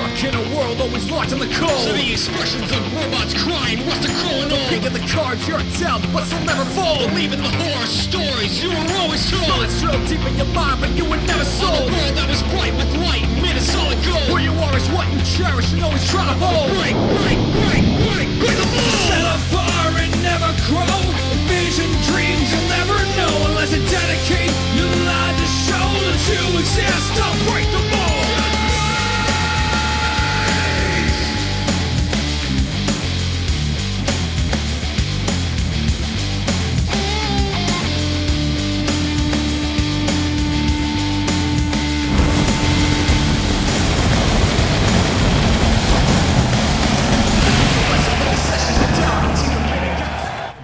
stuck in a world always locked in the cold. So the expressions of robots crying, what's the crawling on? Picking the cards you're dealt, but they'll never fold. Believing the horror stories you were always told. Thoughts drove deep in your mind, but you were never sold. A world that was bright with light, made of solid gold. Who you are is what you cherish and always try to hold. Break the mold. Set a bar and never grow. Vision dreams you'll never know unless you dedicate your life to show that you exist. Don't break the mold.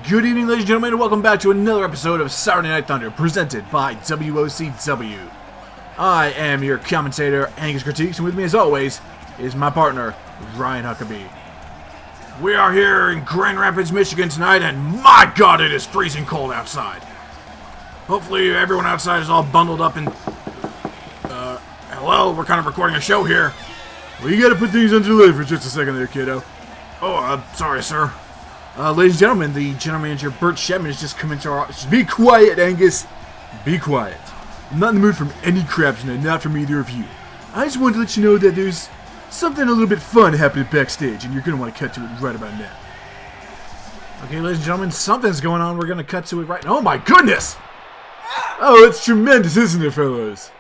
Good evening, ladies and gentlemen, and welcome back to another episode of Saturday Night Thunder, presented by WOCW. I am your commentator, Angus Critiques, and with me, as always, is my partner, Ryan Huckabee. We are here in Grand Rapids, Michigan tonight, and my God, it is freezing cold outside. Hopefully, everyone outside is all bundled up and... hello, we're kind of recording a show here. Well, you gotta put things on delay for just a second there, kiddo. Oh, sorry, sir. Ladies and gentlemen, the general manager, Burt Shipman, has just come into our office. Be quiet, Angus. Be quiet. I'm not in the mood for any crap tonight, not from either of you. I just wanted to let you know that there's something a little bit fun happening backstage, and you're going to want to cut to it right about now. Okay, ladies and gentlemen, something's going on. We're going to cut to it right now. Oh, my goodness! Oh, it's tremendous, isn't it, fellas?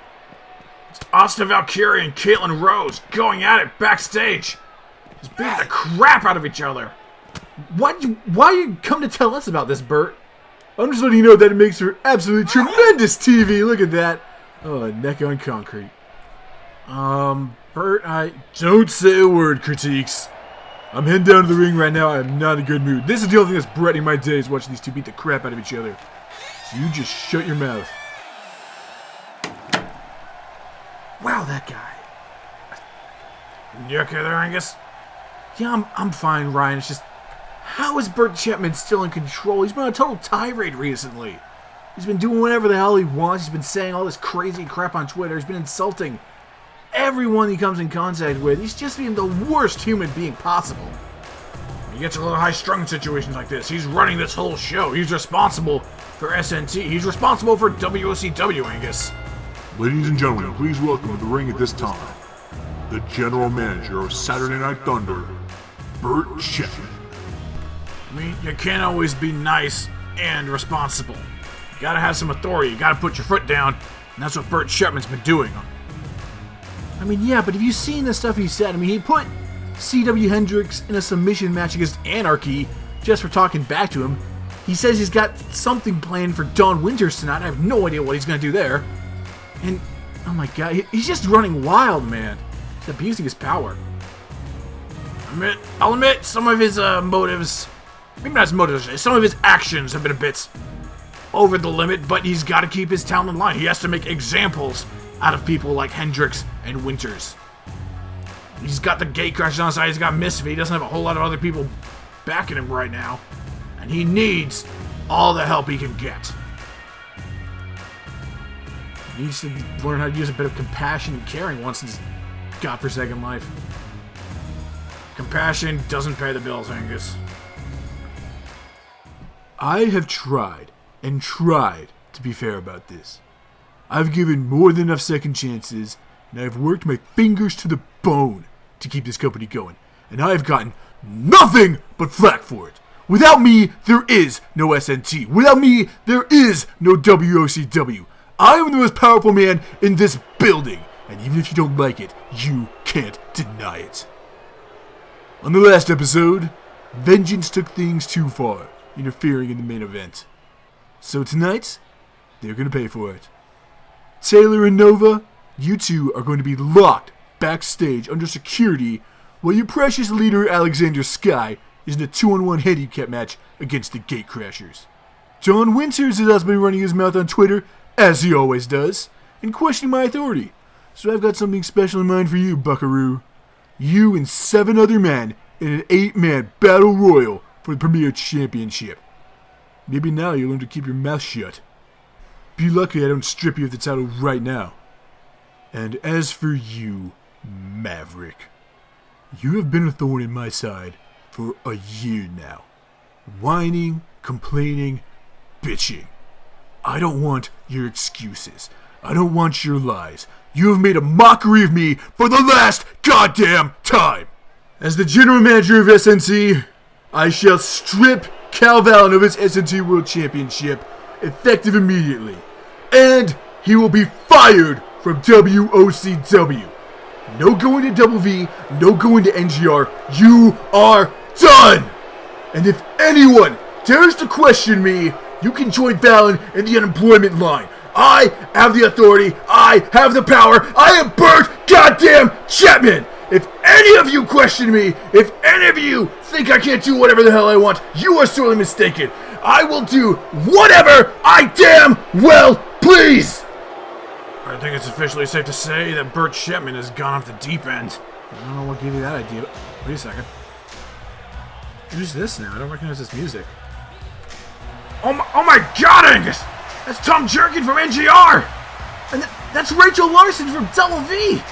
It's Austin Valkyrie and Caitlin Rose going at it backstage. Just beating the crap out of each other. Why you come to tell us about this, Burt? I'm just letting you know that it makes for absolutely tremendous TV. Look at that. Oh, neck on concrete. Burt, I don't say a word, Critiques. I'm heading down to the ring right now. I'm not in a good mood. This is the only thing that's brightening my days, watching these two beat the crap out of each other. So you just shut your mouth. Wow, that guy. You okay there, Angus? Yeah, I'm fine, Ryan. It's just... how is Burt Shipman still in control? He's been on a total tirade recently. He's been doing whatever the hell he wants. He's been saying all this crazy crap on Twitter. He's been insulting everyone he comes in contact with. He's just being the worst human being possible. He gets a little high-strung in situations like this. He's running this whole show. He's responsible for SNT. He's responsible for WOCW, Angus. Ladies and gentlemen, please welcome to the ring at this time, the General Manager of Saturday Night Thunder, Burt Shipman. I mean, you can't always be nice and responsible. You gotta have some authority. You gotta put your foot down, and that's what Burt Shipman's been doing. I mean, yeah, but have you seen the stuff he said? I mean, he put CW Hendrix in a submission match against Anarchy just for talking back to him. He says he's got something planned for Dawn Winters tonight. I have no idea what he's gonna do there. And, oh my God, he's just running wild, man. He's abusing his power. I'll admit, some of his motives... maybe not his motives, some of his actions have been a bit over the limit, but he's got to keep his talent in line. He has to make examples out of people like Hendrix and Winters. He's got the gate crashers on the side, he's got Misfit, he doesn't have a whole lot of other people backing him right now. And he needs all the help he can get. He needs to learn how to use a bit of compassion and caring once in his godforsaken life. Compassion doesn't pay the bills, Angus. I have tried and tried to be fair about this. I've given more than enough second chances, and I've worked my fingers to the bone to keep this company going, and I have gotten nothing but flack for it. Without me, there is no SNT. Without me, there is no WOCW. I am the most powerful man in this building, and even if you don't like it, you can't deny it. On the last episode, Vengeance took things too far, interfering in the main event. So tonight, they're going to pay for it. Taylor and Nova, you two are going to be locked backstage under security while your precious leader Alexander Sky is in a 2-on-1 handicap match against the Gatecrashers. Dawn Winters has also been running his mouth on Twitter, as he always does, and questioning my authority. So I've got something special in mind for you, buckaroo. You and 7 other men in an 8-man battle royal for the Premier Championship. Maybe now you'll learn to keep your mouth shut. Be lucky I don't strip you of the title right now. And as for you, Maverick, You have been a thorn in my side for a year now. Whining, complaining, bitching. I don't want your excuses. I don't want your lies. You have made a mockery of me for the last goddamn time. As the general manager of SNT, I shall strip CAW of his SNT World Championship effective immediately. And he will be fired from WOCW. No going to Double V, no going to NGR. You are done! And if anyone dares to question me, you can join Fallon in the unemployment line. I have the authority. I have the power. I am Burt goddamn Shipman. If any of you question me, if any of you think I can't do whatever the hell I want, you are sorely mistaken. I will do whatever I damn well please. I think it's officially safe to say that Burt Shipman has gone off the deep end. I don't know what gave you that idea, but wait a second. Who's this now? I don't recognize this music. Oh my god, Angus! That's Tom Jerkin from NGR! And that's Rachel Larson from Double V!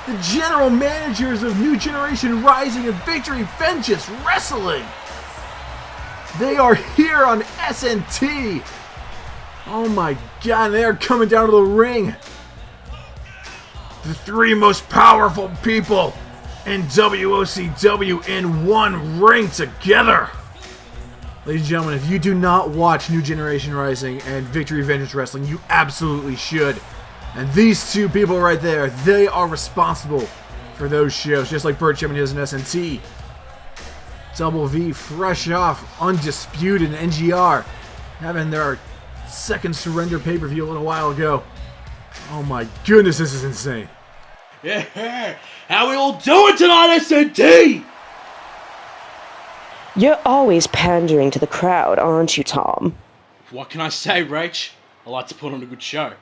The general managers of New Generation Rising and Victory Vengeance Wrestling! They are here on SNT! Oh my god, they are coming down to the ring! The three most powerful people in WOCW in one ring together! Ladies and gentlemen, if you do not watch New Generation Rising and Victory Vengeance Wrestling, you absolutely should. And these two people right there, they are responsible for those shows, just like Burt Shipman is in SNT. Double V, fresh off, undisputed in NGR, having their second Surrender pay-per-view a little while ago. Oh my goodness, this is insane. Yeah, how we all doing tonight, SNT? You're always pandering to the crowd, aren't you, Tom? What can I say, Rach? I like to put on a good show.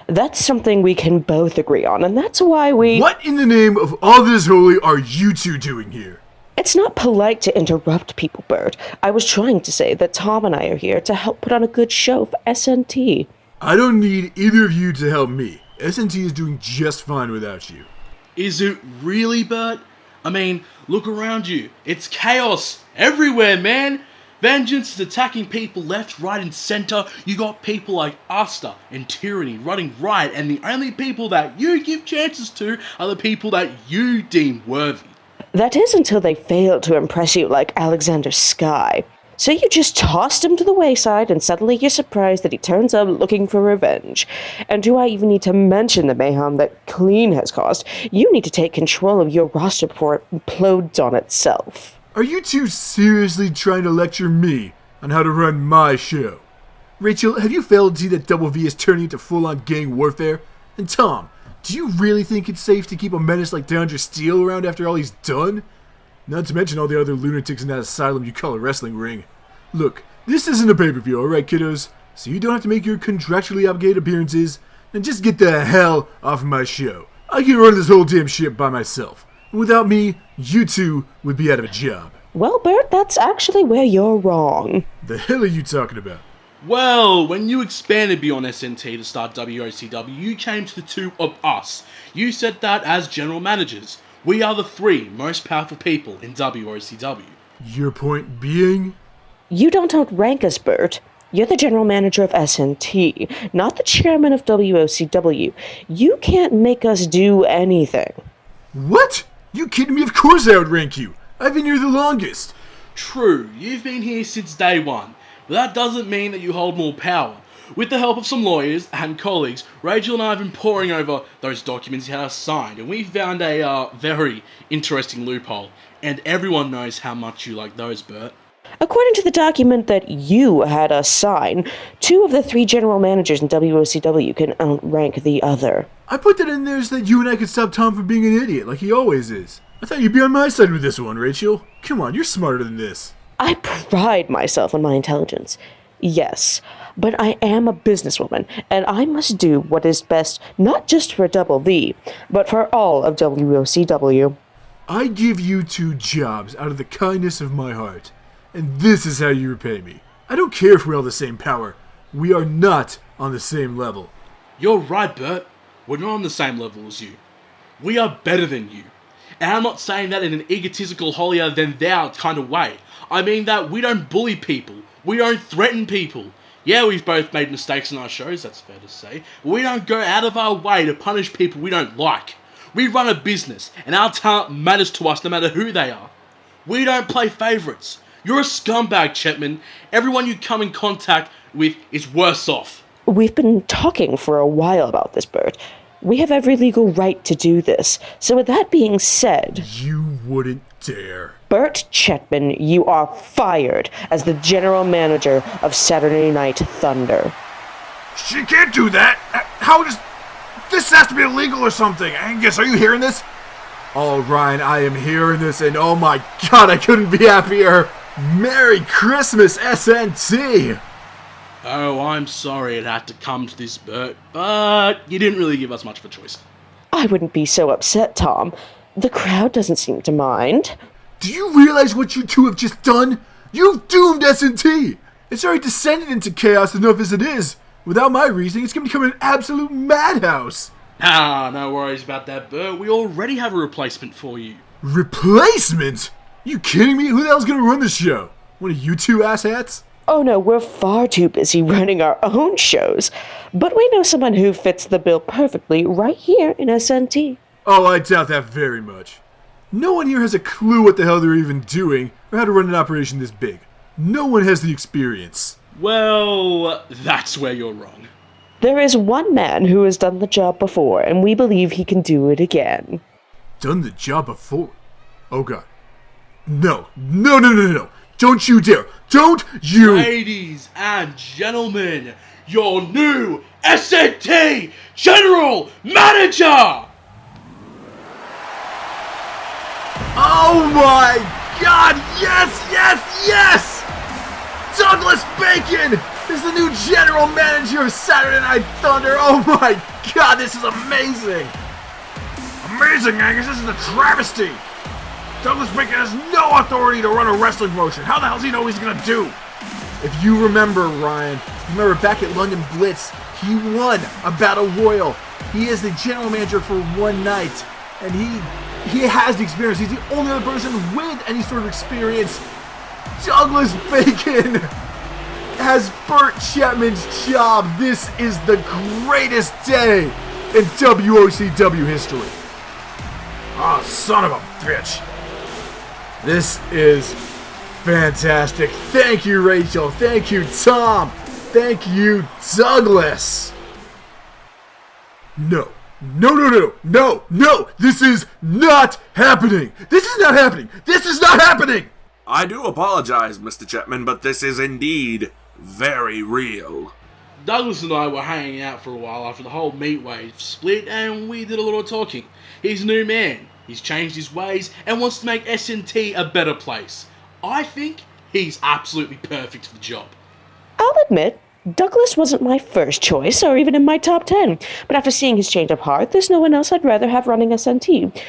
That's something we can both agree on, and that's why we... What in the name of all that is holy are you two doing here? It's not polite to interrupt people, Bert. I was trying to say that Tom and I are here to help put on a good show for SNT. I don't need either of you to help me. SNT is doing just fine without you. Is it really, Bert? I mean, look around you. It's chaos everywhere, man. Vengeance is attacking people left, right, and center. You got people like Asta and Tyranny running riot, and the only people that you give chances to are the people that you deem worthy. That is until they fail to impress you like Alexander Sky. So you just tossed him to the wayside, and suddenly you're surprised that he turns up looking for revenge. And do I even need to mention the mayhem that Clean has caused? You need to take control of your roster before it implodes on itself. Are you two seriously trying to lecture me on how to run my show? Rachel, have you failed to see that Double V is turning into full-on gang warfare? And Tom, do you really think it's safe to keep a menace like DeAndre Steele around after all he's done? Not to mention all the other lunatics in that asylum you call a wrestling ring. Look, this isn't a pay-per-view, alright kiddos? So you don't have to make your contractually obligated appearances, and just get the hell off my show. I can run this whole damn shit by myself. And without me, you two would be out of a job. Well, Bert, that's actually where you're wrong. The hell are you talking about? Well, when you expanded beyond SNT to start WOCW, you came to the two of us. You said that as general managers. We are the three most powerful people in WOCW. Your point being? You don't outrank us, Bert. You're the general manager of SNT, not the chairman of WOCW. You can't make us do anything. What? You kidding me? Of course I outrank you. I've been here the longest. True, you've been here since day one, but that doesn't mean that you hold more power. With the help of some lawyers and colleagues, Rachel and I have been poring over those documents you had us signed, and we found a very interesting loophole. And everyone knows how much you like those, Bert. According to the document that you had us sign, 2 of the 3 general managers in WOCW can outrank the other. I put that in there so that you and I could stop Tom from being an idiot like he always is. I thought you'd be on my side with this one, Rachel. Come on, you're smarter than this. I pride myself on my intelligence. Yes, but I am a businesswoman, and I must do what is best not just for Double V, but for all of WOCW. I give you 2 jobs out of the kindness of my heart, and this is how you repay me. I don't care if we're all the same power. We are not on the same level. You're right, Bert. We're not on the same level as you. We are better than you. And I'm not saying that in an egotistical, holier-than-thou kind of way. I mean that we don't bully people. We don't threaten people. Yeah, we've both made mistakes in our shows, that's fair to say. But we don't go out of our way to punish people we don't like. We run a business, and our talent matters to us no matter who they are. We don't play favourites. You're a scumbag, Chapman. Everyone you come in contact with is worse off. We've been talking for a while about this, Burt. We have every legal right to do this. So with that being said... You wouldn't dare. Burt Shipman, you are fired as the general manager of Saturday Night Thunder. She can't do that! How does... This has to be illegal or something! Angus, are you hearing this? Oh, Ryan, I am hearing this, and oh my god, I couldn't be happier! Merry Christmas, SNT! Oh, I'm sorry it had to come to this, Burt, but you didn't really give us much of a choice. I wouldn't be so upset, Tom. The crowd doesn't seem to mind. Do you realize what you two have just done? You've doomed SNT! It's already descended into chaos enough as it is. Without my reasoning, it's going to become an absolute madhouse. Ah, no worries about that, Burt. We already have a replacement for you. Replacement? You kidding me? Who the hell's going to run the show? One of you two asshats? Oh no, we're far too busy running our own shows. But we know someone who fits the bill perfectly right here in SNT. Oh, I doubt that very much. No one here has a clue what the hell they're even doing or how to run an operation this big. No one has the experience. Well, that's where you're wrong. There is one man who has done the job before, and we believe he can do it again. Done the job before? Oh god. No. No. Don't you dare. Don't you... Ladies and gentlemen, your new SNT General Manager! Oh my god, yes! Douglas Bacon is the new general manager of Saturday Night Thunder. Oh my god, this is amazing! Amazing, Angus, this is a travesty! Douglas Bacon has no authority to run a wrestling promotion. How the hell does he know what he's gonna do? If you remember, Ryan, remember back at London Blitz, he won a Battle Royal. He is the general manager for one night, and he has the experience. He's the only other person with any sort of experience. Douglas Bacon has Burt Shipman's job. This is the greatest day in WOCW history. Oh, son of a bitch. This is fantastic. Thank you, Rachel. Thank you, Tom. Thank you, Douglas. No. This is not happening. This is not happening. I do apologize, Mr. Chapman, but this is indeed very real. Douglas and I were hanging out for a while after the whole Meatwave split, and we did a little talking. He's a new man. He's changed his ways and wants to make SNT a better place. I think he's absolutely perfect for the job. I'll admit, Douglas wasn't my first choice, or even in my top 10. But after seeing his change of heart, there's no one else I'd rather have running SNT.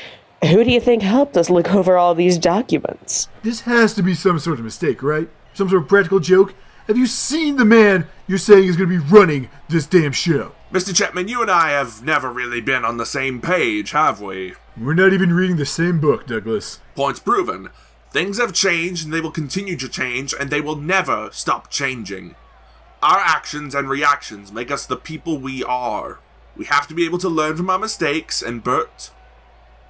Who do you think helped us look over all these documents? This has to be some sort of mistake, right? Some sort of practical joke? Have you seen the man you're saying is going to be running this damn show? Mr. Chapman, you and I have never really been on the same page, have we? We're not even reading the same book, Douglas. Points proven. Things have changed, and they will continue to change, and they will never stop changing. Our actions and reactions make us the people we are. We have to be able to learn from our mistakes, and Burt,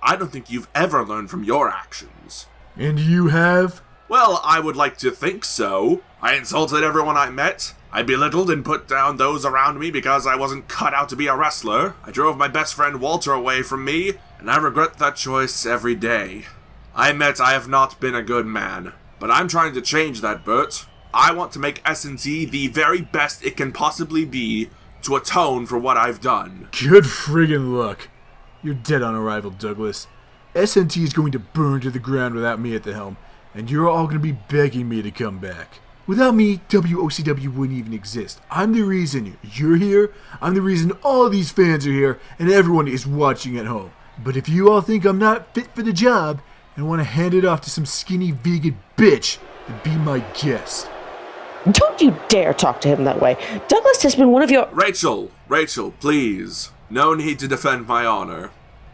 I don't think you've ever learned from your actions. And you have? Well, I would like to think so. I insulted everyone I met. I belittled and put down those around me because I wasn't cut out to be a wrestler. I drove my best friend Walter away from me, and I regret that choice every day. I admit I have not been a good man, but I'm trying to change that, Burt. I want to make SNT the very best it can possibly be to atone for what I've done. Good friggin' luck. You're dead on arrival, Douglas. SNT is going to burn to the ground without me at the helm, and you're all going to be begging me to come back. Without me, WOCW wouldn't even exist. I'm the reason you're here, I'm the reason all these fans are here, and everyone is watching at home. But if you all think I'm not fit for the job, and want to hand it off to some skinny vegan bitch, then be my guest. Don't you dare talk to him that way. Douglas has been one of your... Rachel, please. No need to defend my honor.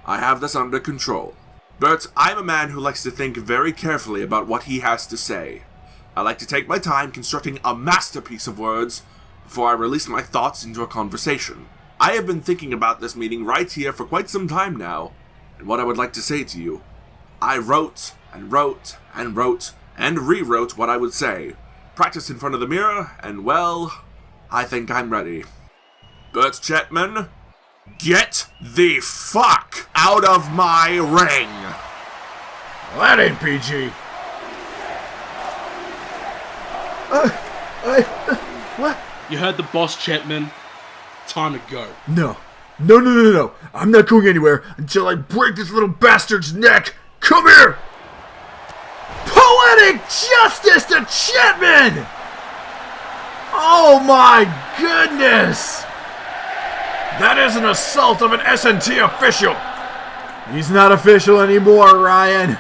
I have this under control. Burt, I'm a man who likes to think very carefully about what he has to say. I like to take my time constructing a masterpiece of words before I release my thoughts into a conversation. I have been thinking about this meeting right here for quite some time now, and what I would like to say to you. I wrote and wrote and wrote and rewrote what I would say, practiced in front of the mirror, and well, I think I'm ready. Burt Shipman, get the fuck out of my ring! Well, that ain't PG. What? You heard the boss, Shipman. Time to go. No. No. I'm not going anywhere until I break this little bastard's neck. Come here! Poetic justice to Shipman! Oh my goodness! That is an assault of an SNT official! He's not official anymore, Ryan.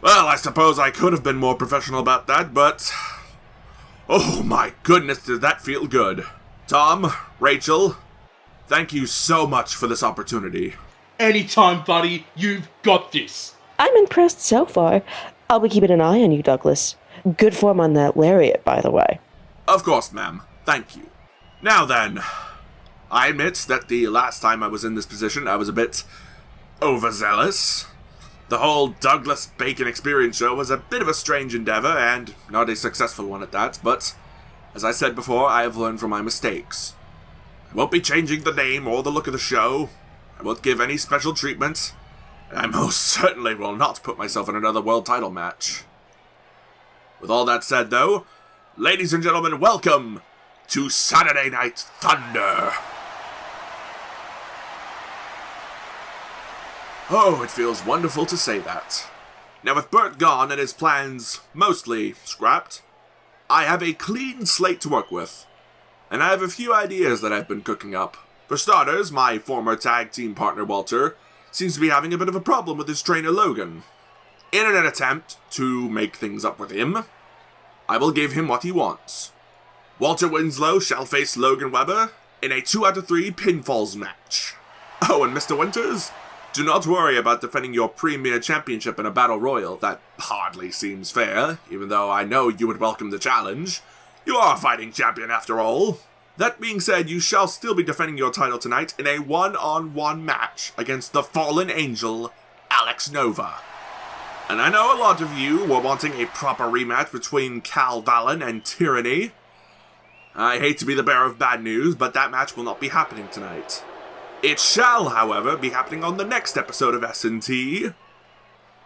Well, I suppose I could have been more professional about that, but... oh my goodness, did that feel good. Tom, Rachel, thank you so much for this opportunity. Anytime, buddy. You've got this. I'm impressed so far. I'll be keeping an eye on you, Douglas. Good form on that lariat, by the way. Of course, ma'am. Thank you. Now then, I admit that the last time I was in this position, I was a bit overzealous. The whole Douglas Bacon Experience show was a bit of a strange endeavor, and not a successful one at that, but, as I said before, I have learned from my mistakes. I won't be changing the name or the look of the show. I won't give any special treatment. And I most certainly will not put myself in another world title match. With all that said, though, ladies and gentlemen, welcome to Saturday Night Thunder. Oh, it feels wonderful to say that. Now, with Burt gone and his plans mostly scrapped, I have a clean slate to work with. And I have a few ideas that I've been cooking up. For starters, my former tag team partner Walter seems to be having a bit of a problem with his trainer Logan. In an attempt to make things up with him, I will give him what he wants. Walter Winslow shall face Logan Webber in a 2 out of 3 pinfalls match. Oh, and Mr. Winters, do not worry about defending your premier championship in a battle royal. That hardly seems fair, even though I know you would welcome the challenge. You are a fighting champion after all. That being said, you shall still be defending your title tonight in a one-on-one match against the fallen angel, Alex Nova. And I know a lot of you were wanting a proper rematch between Cal Valen and Tyranny. I hate to be the bearer of bad news, but that match will not be happening tonight. It shall, however, be happening on the next episode of SNT,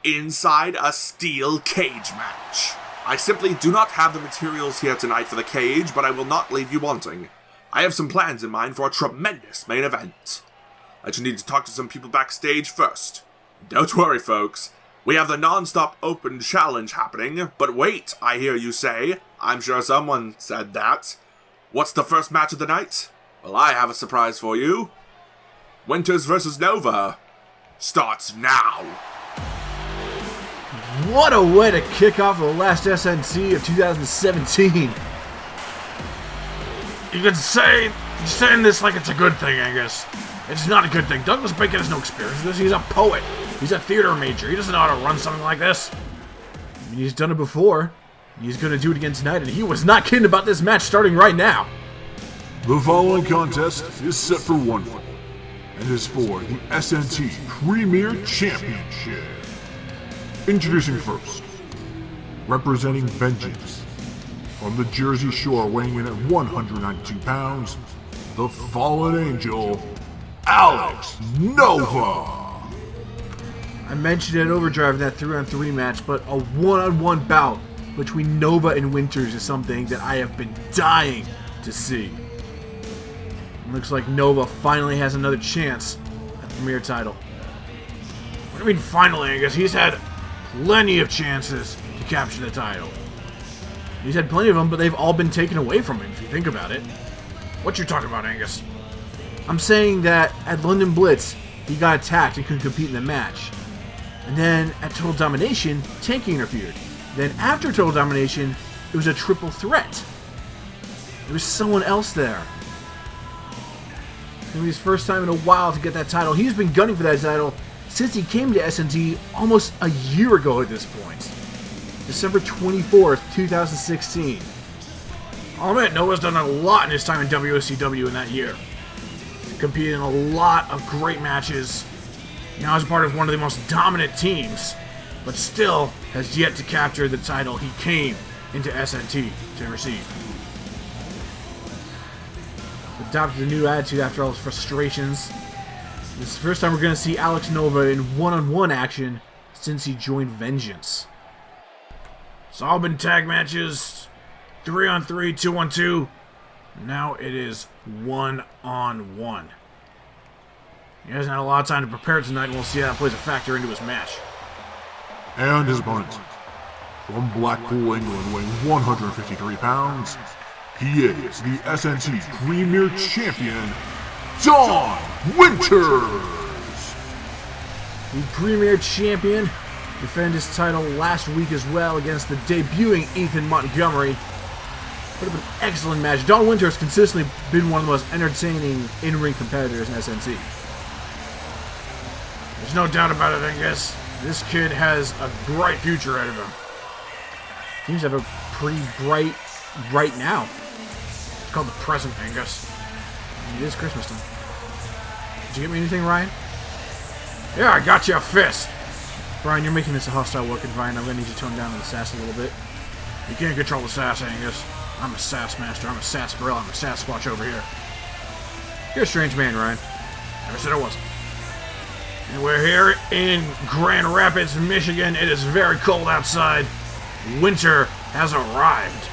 inside a steel cage match. I simply do not have the materials here tonight for the cage, but I will not leave you wanting. I have some plans in mind for a tremendous main event. I just need to talk to some people backstage first. Don't worry, folks. We have the non-stop open challenge happening, but wait, I hear you say. I'm sure someone said that. What's the first match of the night? Well, I have a surprise for you. Winters vs. Nova starts now. What a way to kick off the last SNT of 2017. You can say, you're saying this like it's a good thing, Angus. It's not a good thing. Douglas Bacon has no experience with this. He's a poet. He's a theater major. He doesn't know how to run something like this. I mean, he's done it before. He's going to do it again tonight, and he was not kidding about this match starting right now. The following contest is set for one fight, and is for the SNT Premier Championship. Introducing first, representing Vengeance, from the Jersey Shore, weighing in at 192 pounds, the fallen angel, Alex Nova. I mentioned in Overdrive in that 3-on-3 match, but a one-on-one bout between Nova and Winters is something that I have been dying to see. It looks like Nova finally has another chance at the Premier title. What do you mean finally, Angus? He's had plenty of chances to capture the title. He's had plenty of them, but they've all been taken away from him, if you think about it. What you talking about, Angus? I'm saying that at London Blitz, he got attacked and couldn't compete in the match. And then at Total Domination, Tanky interfered. Then after Total Domination, it was a triple threat. There was someone else there. going to be his first time in a while to get that title. He's been gunning for that title since he came to SNT almost a year ago at this point. December 24th, 2016. I'll admit, Noah's done a lot in his time in WCW in that year. Competed in a lot of great matches. Now he's part of one of the most dominant teams, but still has yet to capture the title he came into SNT to receive. Adopted a new attitude after all his frustrations. This is the first time we're going to see Alex Nova in one-on-one action since he joined Vengeance. It's all been tag matches, 3-on-3, 2-on-2. Now it is 1-on-1. He hasn't had a lot of time to prepare tonight, and we'll see how that plays a factor into his match. And his opponent, from Blackpool, England, weighing 153 pounds, he is the SNT Premier Champion, Don Winters! The Premier Champion defended his title last week as well against the debuting Ethan Montgomery. Put up an excellent match. Don Winters has consistently been one of the most entertaining in-ring competitors in SNT. There's no doubt about it, Angus. This kid has a bright future ahead of him. Seems to have a pretty bright right now. It's called the present, Angus. It is Christmas time. Did you get me anything, Ryan? Yeah, I got you a fist. Brian, you're making this a hostile work environment. I'm going to need you to tone down on the sass a little bit. You can't control the sass, Angus. I'm a sass master. I'm a sarsaparilla. I'm a Sasquatch over here. You're a strange man, Ryan. Never said I wasn't. And we're here in Grand Rapids, Michigan. It is very cold outside. Winter has arrived.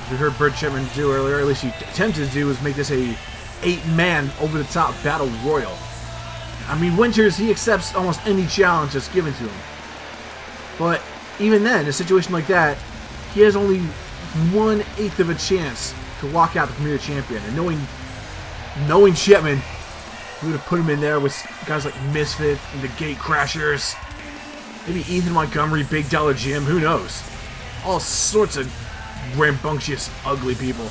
As we heard Burt Shipman do earlier, at least he attempted to do, was make this a 8-man over-the-top battle royal. I mean, Winters, he accepts almost any challenge that's given to him. But even then, in a situation like that, he has only 1/8 of a chance to walk out the Premier Champion. And knowing Shipman, he would have put him in there with guys like Misfit and the Gate Crashers. Maybe Ethan Montgomery, Big Dollar Jim, who knows? All sorts of rambunctious, ugly people.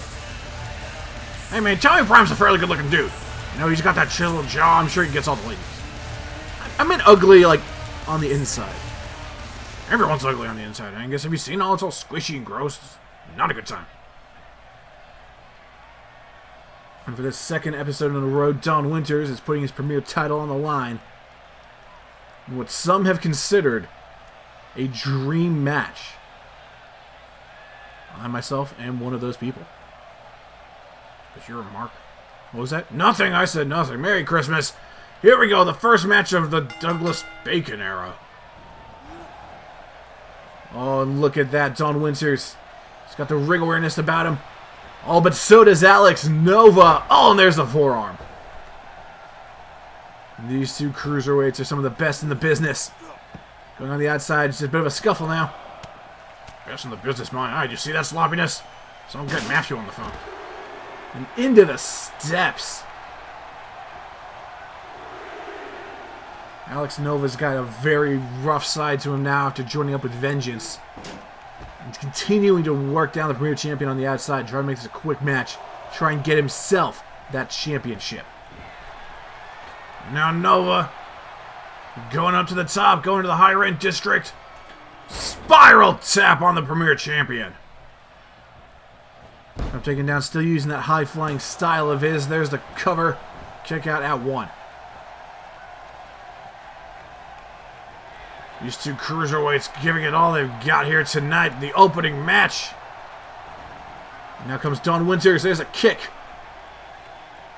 Hey man, Tommy Prime's a fairly good looking dude. You know, he's got that chiseled jaw, I'm sure he gets all the ladies. I meant ugly, like, on the inside. Everyone's ugly on the inside, Angus. Have you seen all it's all squishy and gross? It's not a good time. And for this second episode on the road, Don Winters is putting his premier title on the line in what some have considered a dream match. I myself am one of those people. What's your remark? What was that? Nothing, I said nothing. Merry Christmas. Here we go, the first match of the Douglas Bacon era. Oh, and look at that, Don Winters. He's got the ring awareness about him. Oh, but so does Alex Nova. Oh, and there's the forearm. And these two cruiserweights are some of the best in the business. Going on the outside, it's just a bit of a scuffle now. Best in the business, my eye. Did you see that sloppiness? So I'm getting Matthew on the phone. And into the steps. Alex Nova's got a very rough side to him now after joining up with Vengeance. He's continuing to work down the Premier Champion on the outside, trying to make this a quick match, try and get himself that championship. Now Nova, going up to the top, going to the higher end district. Spiral tap on the Premier Champion. I'm taking down, still using that high-flying style of his. There's the cover. Kick out at 1. These two cruiserweights giving it all they've got here tonight. The opening match. And now comes Don Winters. There's a kick.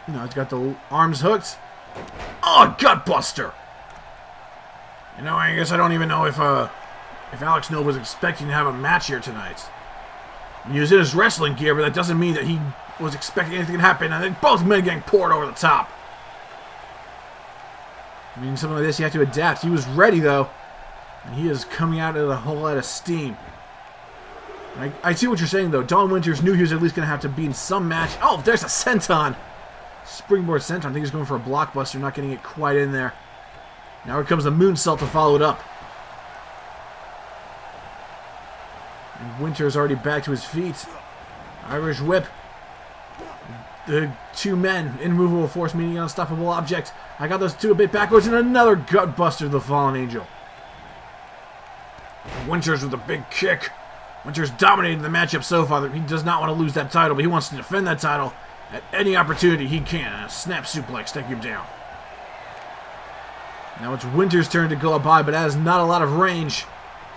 You know, he's got the arms hooked. Oh, gutbuster. You know, I guess I don't even know if Alex Nova was expecting to have a match here tonight. He was in his wrestling gear, but that doesn't mean that he was expecting anything to happen. And then both men getting poured over the top. I mean, something like this, you have to adapt. He was ready, though. And he is coming out of a whole lot of steam. I see what you're saying, though. Don Winters knew he was at least going to have to be in some match. Oh, there's a senton. Springboard senton. I think he's going for a blockbuster, not getting it quite in there. Now here comes the moonsault to follow it up. And Winters already back to his feet. Irish whip. the two men, immovable force meeting an unstoppable object. I got those two a bit backwards, and another gut buster to the Fallen Angel. Winters with a big kick. Winters dominating the matchup so far. He does not want to lose that title, but he wants to defend that title at any opportunity he can. A snap suplex, take him down. Now it's Winters' turn to go up high, but that has not a lot of range.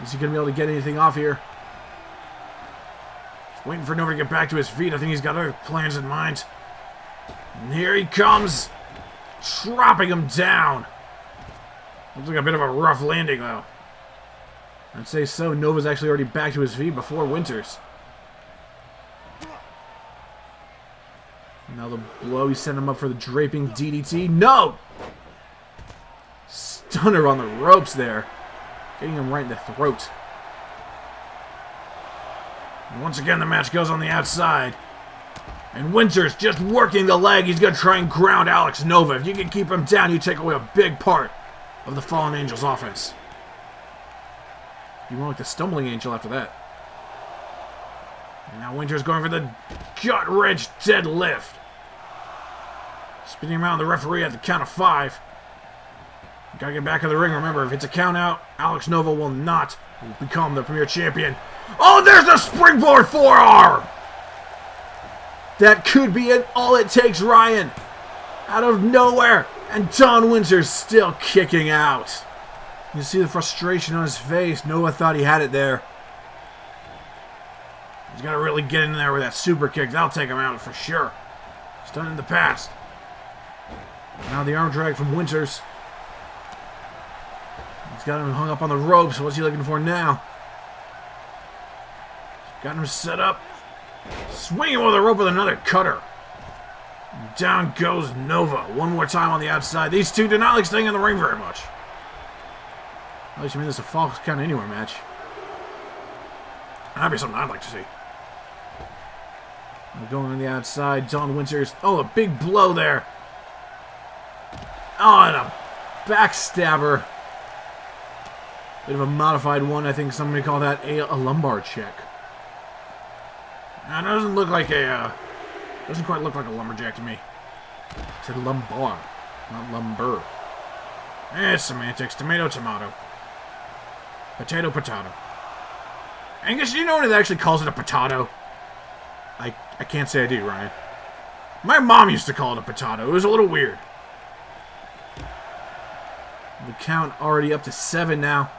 Is he going to be able to get anything off here? Just waiting for Nova to get back to his feet. I think he's got other plans in mind. And here he comes. Dropping him down. Looks like a bit of a rough landing, though. I'd say so. Nova's actually already back to his feet before Winters. Now the blow, he sent him up for the draping DDT. No! Stunner on the ropes there. Getting him right in the throat. And once again, the match goes on the outside. And Winters just working the leg. He's going to try and ground Alex Nova. If you can keep him down, you take away a big part of the Fallen Angel's offense. You went like the Stumbling Angel after that. And now Winters going for the gut-wrench deadlift. Spinning around the referee at the count of 5. Gotta get back in the ring. Remember, if it's a count out, Alex Nova will not become the premier champion. Oh, there's a springboard forearm! That could be it. All it takes, Ryan. Out of nowhere. And Don Winters still kicking out. You see the frustration on his face. Nova thought he had it there. He's got to really get in there with that super kick. That'll take him out for sure. He's done it in the past. Now the arm drag from Winters. He's got him hung up on the ropes. What's he looking for now? Got him set up. Swinging over the rope with another cutter. Down goes Nova. One more time on the outside. These two do not like staying in the ring very much. At least you mean this is a Falls Count Anywhere match. That'd be something I'd like to see. Going on the outside. Don Winters. Oh, a big blow there. Oh, and a backstabber. Bit of a modified one. I think somebody call that a lumbar check. That doesn't look like a, doesn't quite look like a lumberjack to me. It said lumbar, not lumber. It's semantics. Tomato, tomato. Potato, potato. Angus, you know when it actually calls it a potato? I can't say I do, Ryan. My mom used to call it a potato. It was a little weird. The count already up to 7 now.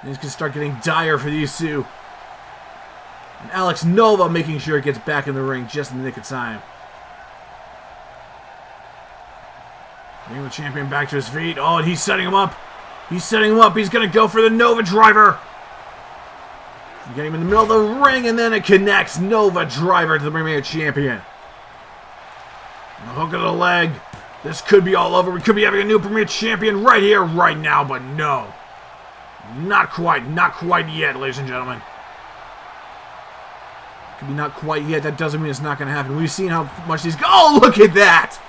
And it's going to start getting dire for these two. And Alex Nova making sure it gets back in the ring just in the nick of time. Bringing the champion back to his feet. Oh, and he's setting him up. He's setting him up. He's going to go for the Nova driver. Get him in the middle of the ring, and then it connects. Nova driver to the Premier Champion. And the hook of the leg. This could be all over. We could be having a new Premier Champion right here, right now, but no. Not quite yet, ladies and gentlemen. Could be not quite yet. That doesn't mean it's not going to happen. We've seen how much these... Oh, look at that!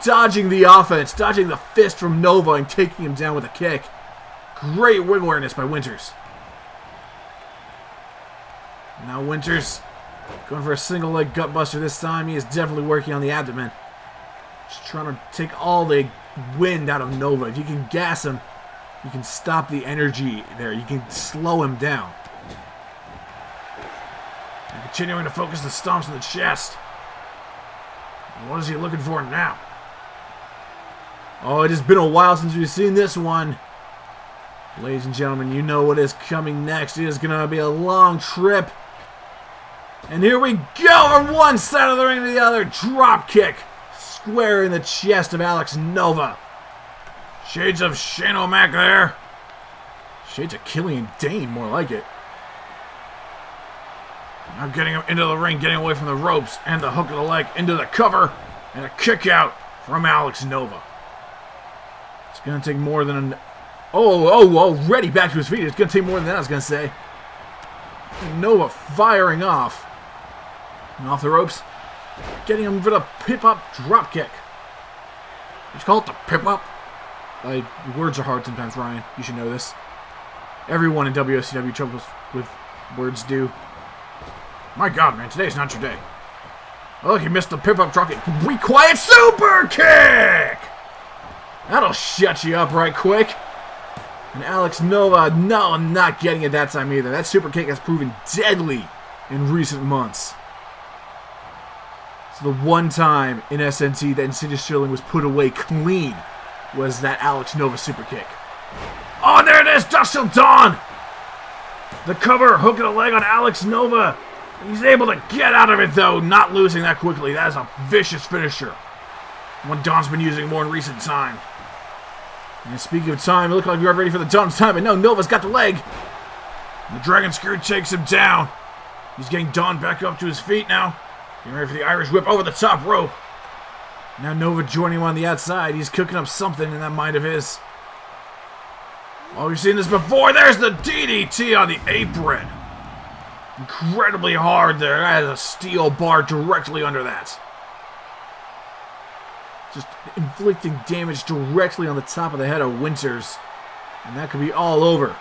Dodging the offense, dodging the fist from Nova and taking him down with a kick. Great ring awareness by Winters. Now Winters going for a single leg gutbuster this time. He is definitely working on the abdomen. Just trying to take all the wind out of Nova. If you can gas him, you can stop the energy there. You can slow him down. And continuing to focus the stomps in the chest. And what is he looking for now? Oh, it has been a while since we've seen this one. Ladies and gentlemen, you know what is coming next. It is going to be a long trip. And here we go from one side of the ring to the other. Drop kick. Square in the chest of Alex Nova. Shades of Shane O'Mac there. Shades of Killian Dane, more like it. Now getting him into the ring, getting away from the ropes and the hook of the leg into the cover. And a kick out from Alex Nova. It's going to take more than an... already back to his feet. It's going to take more than that, I was going to say. Nova firing off. And off the ropes. Getting him for the pip-up drop kick. Let's call it the pip-up. Words are hard sometimes, Ryan. You should know this. Everyone in WCW troubles with words do. My God, man, today's not your day. Oh, he missed the pip-up truck. Be quiet, super kick! That'll shut you up right quick. And Alex Nova, no, I'm not getting it that time either. That super kick has proven deadly in recent months. So the one time in SNT that Insidious Sterling was put away clean was that Alex Nova super kick. Oh, and there it is, Dust Till Dawn! The cover, hook of the leg on Alex Nova. He's able to get out of it, though, not losing that quickly. That is a vicious finisher. One Dawn's been using more in recent time. And speaking of time, it looked like we were ready for the Dawn's time, but no, Nova's got the leg. And the Dragon Screw takes him down. He's getting Dawn back up to his feet now. Getting ready for the Irish Whip over the top rope. Now Nova joining him on the outside. He's cooking up something in that mind of his. Oh, we've seen this before. There's the DDT on the apron. Incredibly hard there. That is a steel bar directly under that. Just inflicting damage directly on the top of the head of Winters. And that could be all over.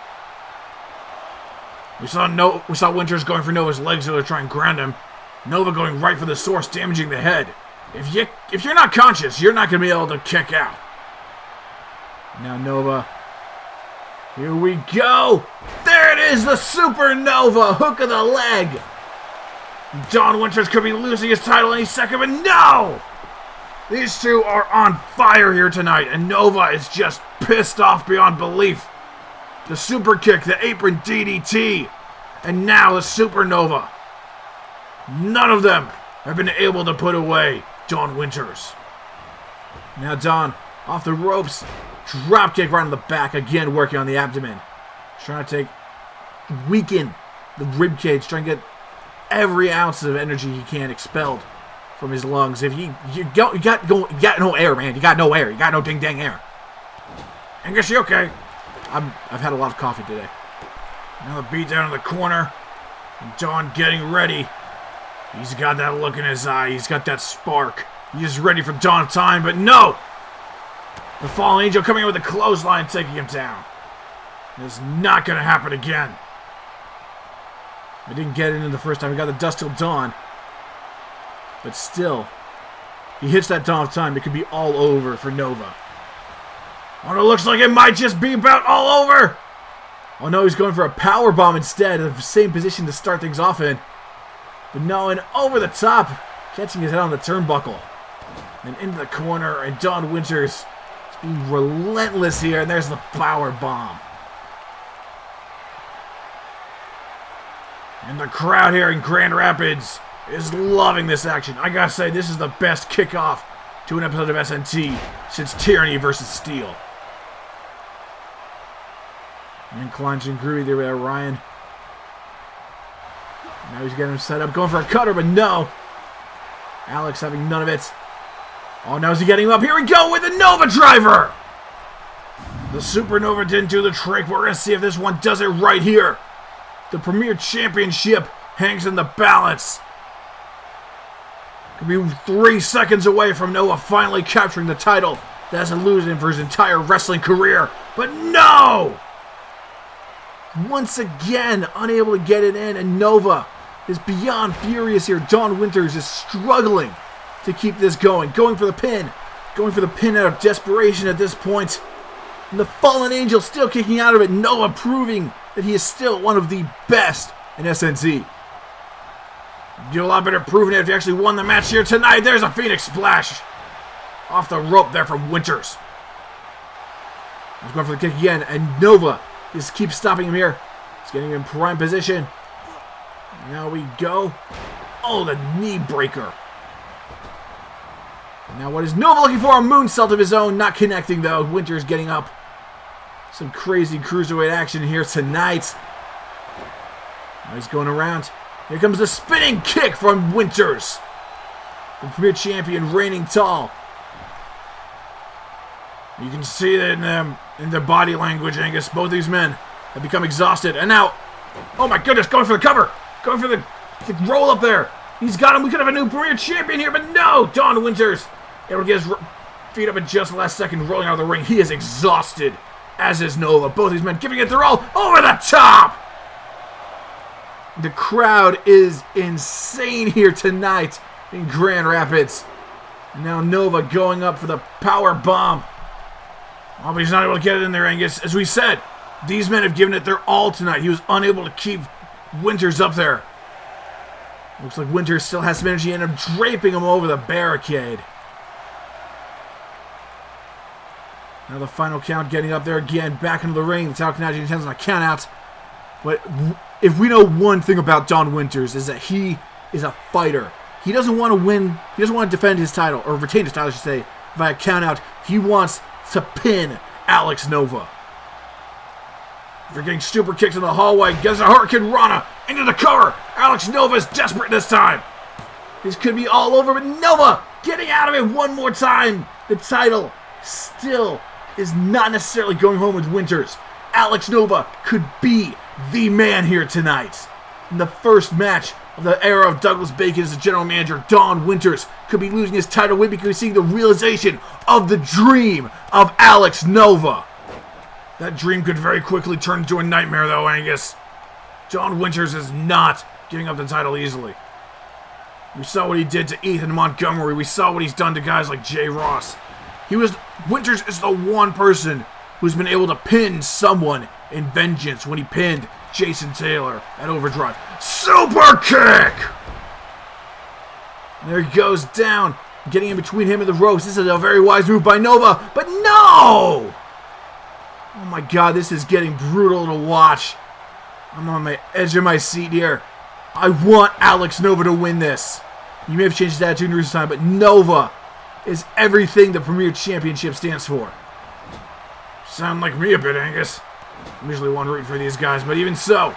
We saw Winters going for Nova's legs to try and ground him. Nova going right for the source, damaging the head. If you're not conscious, you're not going to be able to kick out. Now Nova. Here we go. There it is, the Supernova hook of the leg. Don Winters could be losing his title any second, but no! These two are on fire here tonight, and Nova is just pissed off beyond belief. The super kick, the apron DDT, and now the Supernova. None of them have been able to put away Don Winters. Now Don, off the ropes, drop kick right on the back, again working on the abdomen. Trying to weaken the rib cage, trying to get every ounce of energy he can expelled from his lungs. If you got no air, man. You got no air. You got no ding dang air. Angus, you okay? I've had a lot of coffee today. Now the beat down in the corner. And Don getting ready. He's got that look in his eye. He's got that spark. He's ready for dawn time, but no! The Fallen Angel coming in with a clothesline, taking him down. It's not going to happen again. I didn't get it in the first time. We got the Dust Till Dawn. But still, he hits that dawn of time. It could be all over for Nova. Oh, it looks like it might just be about all over. Oh no, he's going for a power bomb instead of the same position to start things off in. But no, and over the top, catching his head on the turnbuckle. And into the corner, and Don Winters is being relentless here, and there's the power bomb. And the crowd here in Grand Rapids is loving this action. I gotta say, this is the best kickoff to an episode of SNT since Tyranny vs. Steel. And Klein and groovy there with Ryan. Now he's getting him set up, going for a cutter, but no. Alex having none of it. Oh, now is he getting him up? Here we go with the Nova Driver! The Supernova didn't do the trick. We're going to see if this one does it right here. The Premier Championship hangs in the balance. Could be 3 seconds away from Nova finally capturing the title that hasn't losing for his entire wrestling career. But no! Once again, unable to get it in, and Nova is beyond furious here. Don Winters is struggling to keep this going. Going for the pin. Going for the pin out of desperation at this point. And the Fallen Angel still kicking out of it. Nova proving that he is still one of the best in SNT. You do a lot better proving it if you actually won the match here tonight. There's a Phoenix Splash. Off the rope there from Winters. He's going for the kick again, and Nova just keeps stopping him here. He's getting him in prime position. Now we go. Oh, the knee breaker. Now what is Nova looking for? A moonsault of his own. Not connecting though. Winters getting up. Some crazy cruiserweight action here tonight. Now he's going around. Here comes the spinning kick from Winters. The Premier Champion reigning tall. You can see that in their body language, Angus. Both these men have become exhausted. And now, oh my goodness, going for the cover. Going for the roll up there. He's got him. We could have a new Premier Champion here, but no! Don Winters able to get his feet up in just the last second, rolling out of the ring. He is exhausted, as is Nova. Both these men giving it their all over the top! The crowd is insane here tonight in Grand Rapids. And now Nova going up for the power bomb. Oh, but he's not able to get it in there, Angus. As we said, these men have given it their all tonight. He was unable to keep Winters up there. Looks like Winters still has some energy and him, draping him over the barricade. Now the final count getting up there again, back into the ring. The Talcon intends on a count out. But if we know one thing about Don Winters, is that he is a fighter. He doesn't want to win, he doesn't want to defend his title, or retain his title, I should say, via count out. He wants to pin Alex Nova. They're getting super kicks in the hallway. Gets a Hurricane Rana into the cover. Alex Nova is desperate this time. This could be all over, but Nova getting out of it one more time. The title still is not necessarily going home with Winters. Alex Nova could be the man here tonight. In the first match of the era of Douglas Bacon as the general manager, Don Winters could be losing his title win because we're seeing the realization of the dream of Alex Nova. That dream could very quickly turn into a nightmare, though, Angus. Don Winters is not giving up the title easily. We saw what he did to Ethan Montgomery. We saw what he's done to guys like Jay Ross. Winters is the one person who's been able to pin someone in Vengeance when he pinned Jason Taylor at Overdrive. Super kick! There he goes down, getting in between him and the ropes. This is a very wise move by Nova, but no! Oh my god, this is getting brutal to watch. I'm on the edge of my seat here. I want Alex Nova to win this. You may have changed his attitude in recent time, but Nova is everything the Premier Championship stands for. Sound like me a bit, Angus. I'm usually one rooting for these guys, but even so,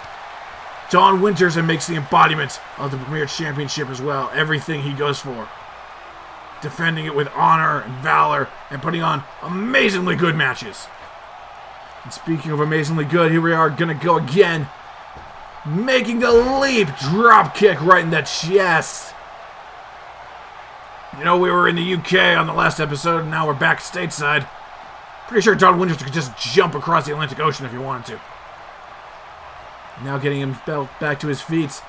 Don Winters makes the embodiment of the Premier Championship as well. Everything he goes for. Defending it with honor and valor and putting on amazingly good matches. And speaking of amazingly good, here we are going to go again. Making the leap. Drop kick right in the chest. You know, we were in the UK on the last episode, and now we're back stateside. Pretty sure Don Winters could just jump across the Atlantic Ocean if he wanted to. Now getting him back to his feet.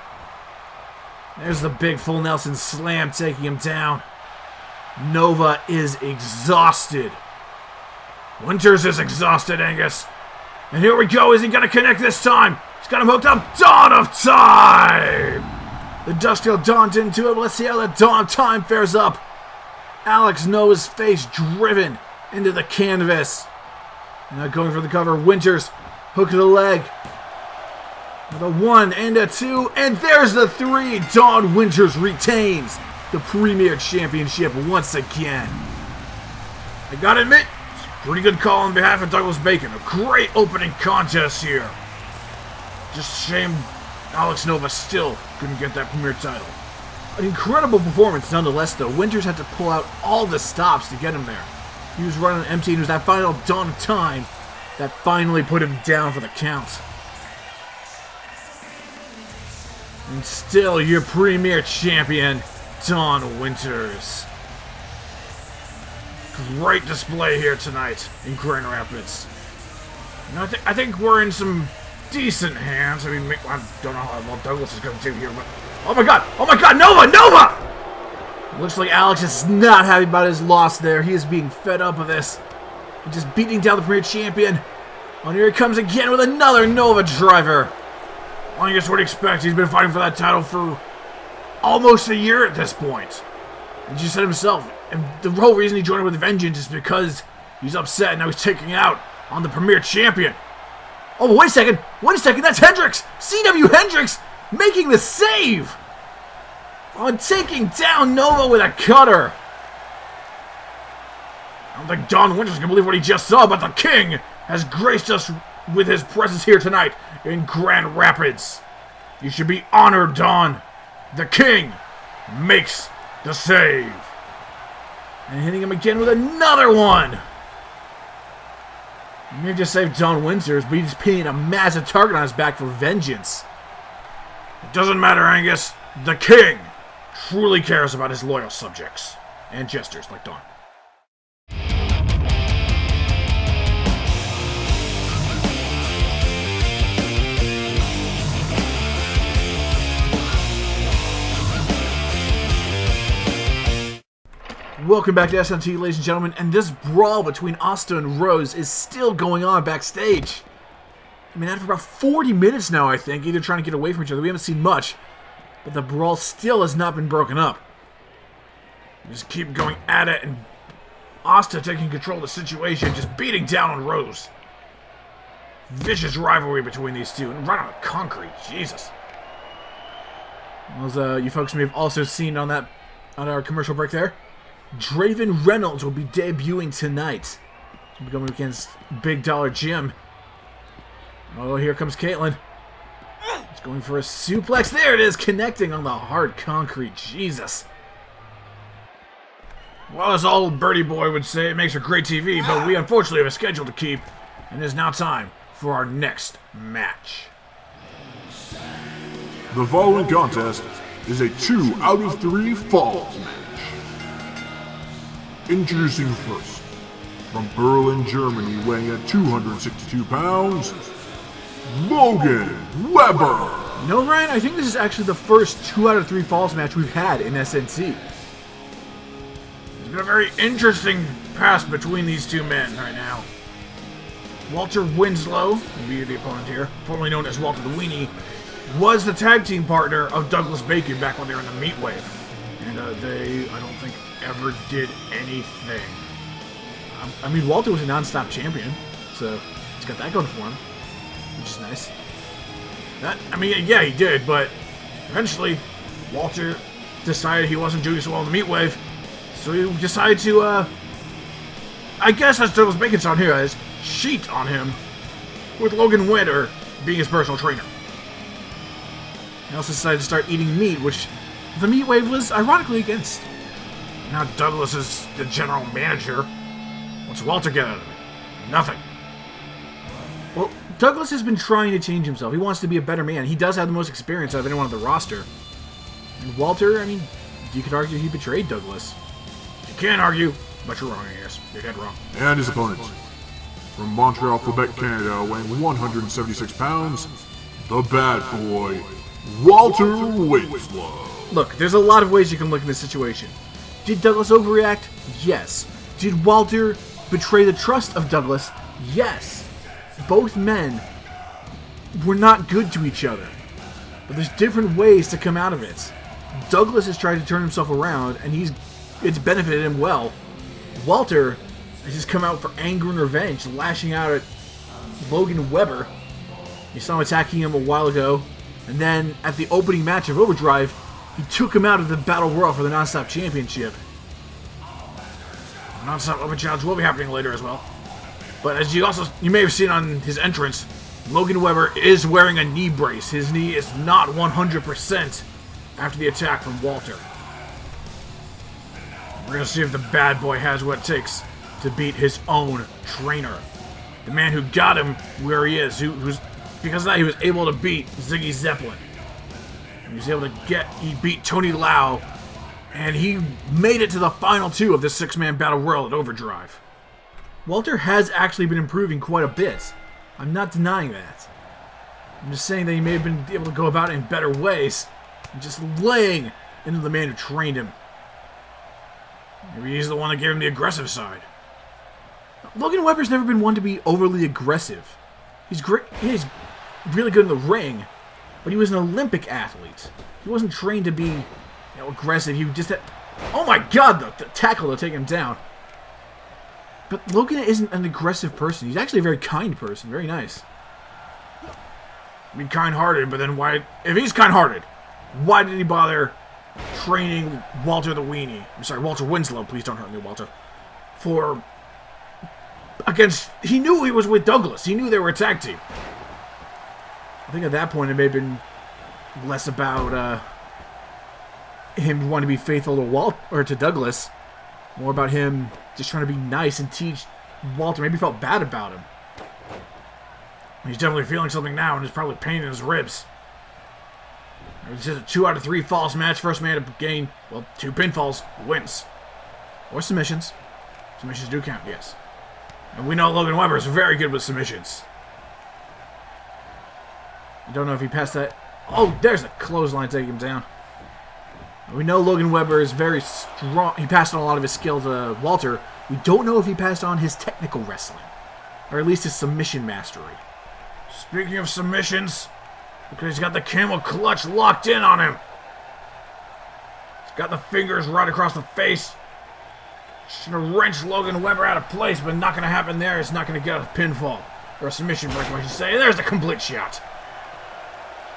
There's the big full Nelson slam taking him down. Nova is exhausted. Winters is exhausted, Angus. And here we go. Is he going to connect this time? He's got him hooked up. Dawn of Time! The Dust Till Dawn didn't do it, but let's see how the Dawn of Time fares up. Alex Nova's face driven into the canvas. Now going for the cover. Winters, hook to the leg. With a 1 and a 2, and there's the 3. Don Winters retains the Premier Championship once again. I gotta admit, it's a pretty good call on behalf of Douglas Bacon. A great opening contest here. Just a shame Alex Nova still couldn't get that Premier title. An incredible performance nonetheless, though. Winters had to pull out all the stops to get him there. He was running empty, and it was that final Dawn of Time that finally put him down for the count. And still your Premier Champion, Don Winters. Great display here tonight in Grand Rapids. You know, I think we're in some decent hands. I mean, I don't know how well Douglas is going to do here, but... Oh my god, Nova! Looks like Alex is not happy about his loss there. He is being fed up with this. And just beating down the Premier Champion. And here he comes again with another Nova driver. Well, I guess what do you expect? He's been fighting for that title for almost a year at this point. And he just said himself, and the whole reason he joined with Vengeance is because he's upset and now he's taking out on the Premier Champion. Oh, wait a second, that's Hendrix! CW Hendrix making the save! On taking down Nova with a cutter. I don't think Don Winters can believe what he just saw, but the King has graced us with his presence here tonight in Grand Rapids. You should be honored, Don. The King makes the save. And hitting him again with another one. You may have just saved Don Winters, but he's pinning a massive target on his back for Vengeance. It doesn't matter, Angus. The King truly cares about his loyal subjects and jesters like Don. Welcome back to SNT, ladies and gentlemen, and this brawl between Asta and Rose is still going on backstage. I mean, after about 40 minutes now, I think, either trying to get away from each other. We haven't seen much, but the brawl still has not been broken up. We just keep going at it, and Asta taking control of the situation, just beating down on Rose. Vicious rivalry between these two, and right on the concrete, Jesus. As you folks may have also seen on our commercial break there, Draven Reynolds will be debuting tonight. He'll be going against Big Dollar Jim. Oh, here comes Caitlyn. He's going for a suplex. There it is, connecting on the hard concrete. Jesus. Well, as old Birdie Boy would say, it makes for great TV, but we unfortunately have a schedule to keep, and it is now time for our next match. The following contest is a 2 out of 3 falls match. Introducing first, from Berlin, Germany, weighing at 262 pounds, Logan Weber. You know, Ryan, I think this is actually the first 2 out of 3 falls match we've had in SNT. It's been a very interesting past between these two men right now. Walter Winslow, will be the opponent here, formerly known as Walter the Weenie, was the tag team partner of Douglas Bacon back when they were in the Meat Wave. And they, I don't think, ever did anything. I mean, Walter was a non-stop champion, so he's got that going for him, which is nice. Yeah, he did, but eventually Walter decided he wasn't doing so well in the Meat Wave, so he decided to, I guess as Douglas Bacon's on here, as cheat on him with Logan Winter being his personal trainer. He also decided to start eating meat, which the Meat Wave was ironically against. Now Douglas is the general manager. What's Walter get out of it? Nothing. Well, Douglas has been trying to change himself. He wants to be a better man. He does have the most experience out of anyone on the roster. And Walter, I mean, you could argue he betrayed Douglas. You can't argue, but you're wrong, I guess. You're dead wrong. And his opponent, from Montreal, Quebec, Canada, weighing 176 pounds, the bad boy, Walter Winslow. Look, there's a lot of ways you can look at this situation. Did Douglas overreact? Yes. Did Walter betray the trust of Douglas? Yes. Both men were not good to each other. But there's different ways to come out of it. Douglas has tried to turn himself around, and it's benefited him well. Walter has just come out for anger and revenge, lashing out at Logan Weber. You saw him attacking him a while ago, and then at the opening match of Overdrive, he took him out of the Battle Royal for the Non-Stop Championship. Non-Stop Open Challenge will be happening later as well. But as you may have seen on his entrance, Logan Weber is wearing a knee brace. His knee is not 100% after the attack from Walter. We're going to see if the bad boy has what it takes to beat his own trainer. The man who got him where he is, who's because of that he was able to beat Ziggy Zeppelin. He was able to he beat Tony Lau, and he made it to the final 2 of the 6-man Battle Royal at Overdrive. Walter has actually been improving quite a bit. I'm not denying that. I'm just saying that he may have been able to go about it in better ways, and just laying into the man who trained him. Maybe he's the one that gave him the aggressive side. Logan Weber's never been one to be overly aggressive. He's great. He's really good in the ring, but he was an Olympic athlete. He wasn't trained to be, aggressive. He just had... Oh my God, the tackle to take him down. But Logan isn't an aggressive person. He's actually a very kind person. Very nice. I mean, kind-hearted, but then why... If he's kind-hearted, why did he bother training Walter the Weenie? I'm sorry, Walter Winslow. Please don't hurt me, Walter. He knew he was with Douglas. He knew they were a tag team. I think at that point it may have been less about him wanting to be faithful to Douglas, more about him just trying to be nice and teach Walter. Maybe felt bad about him. He's definitely feeling something now, and there's probably pain in his ribs. This is a 2 out of 3 falls match. First man to gain 2 pinfalls wins, or submissions. Submissions do count, yes. And we know Logan Weber is very good with submissions. I don't know if he passed that. Oh, there's a clothesline taking him down. We know Logan Webber is very strong. He passed on a lot of his skill to Walter. We don't know if he passed on his technical wrestling, or at least his submission mastery. Speaking of submissions, look, he's got the camel clutch locked in on him. He's got the fingers right across the face. Just gonna wrench Logan Webber out of place, but not gonna happen there. It's not gonna get a pinfall. Or a submission break, I should say. There's the complete shot.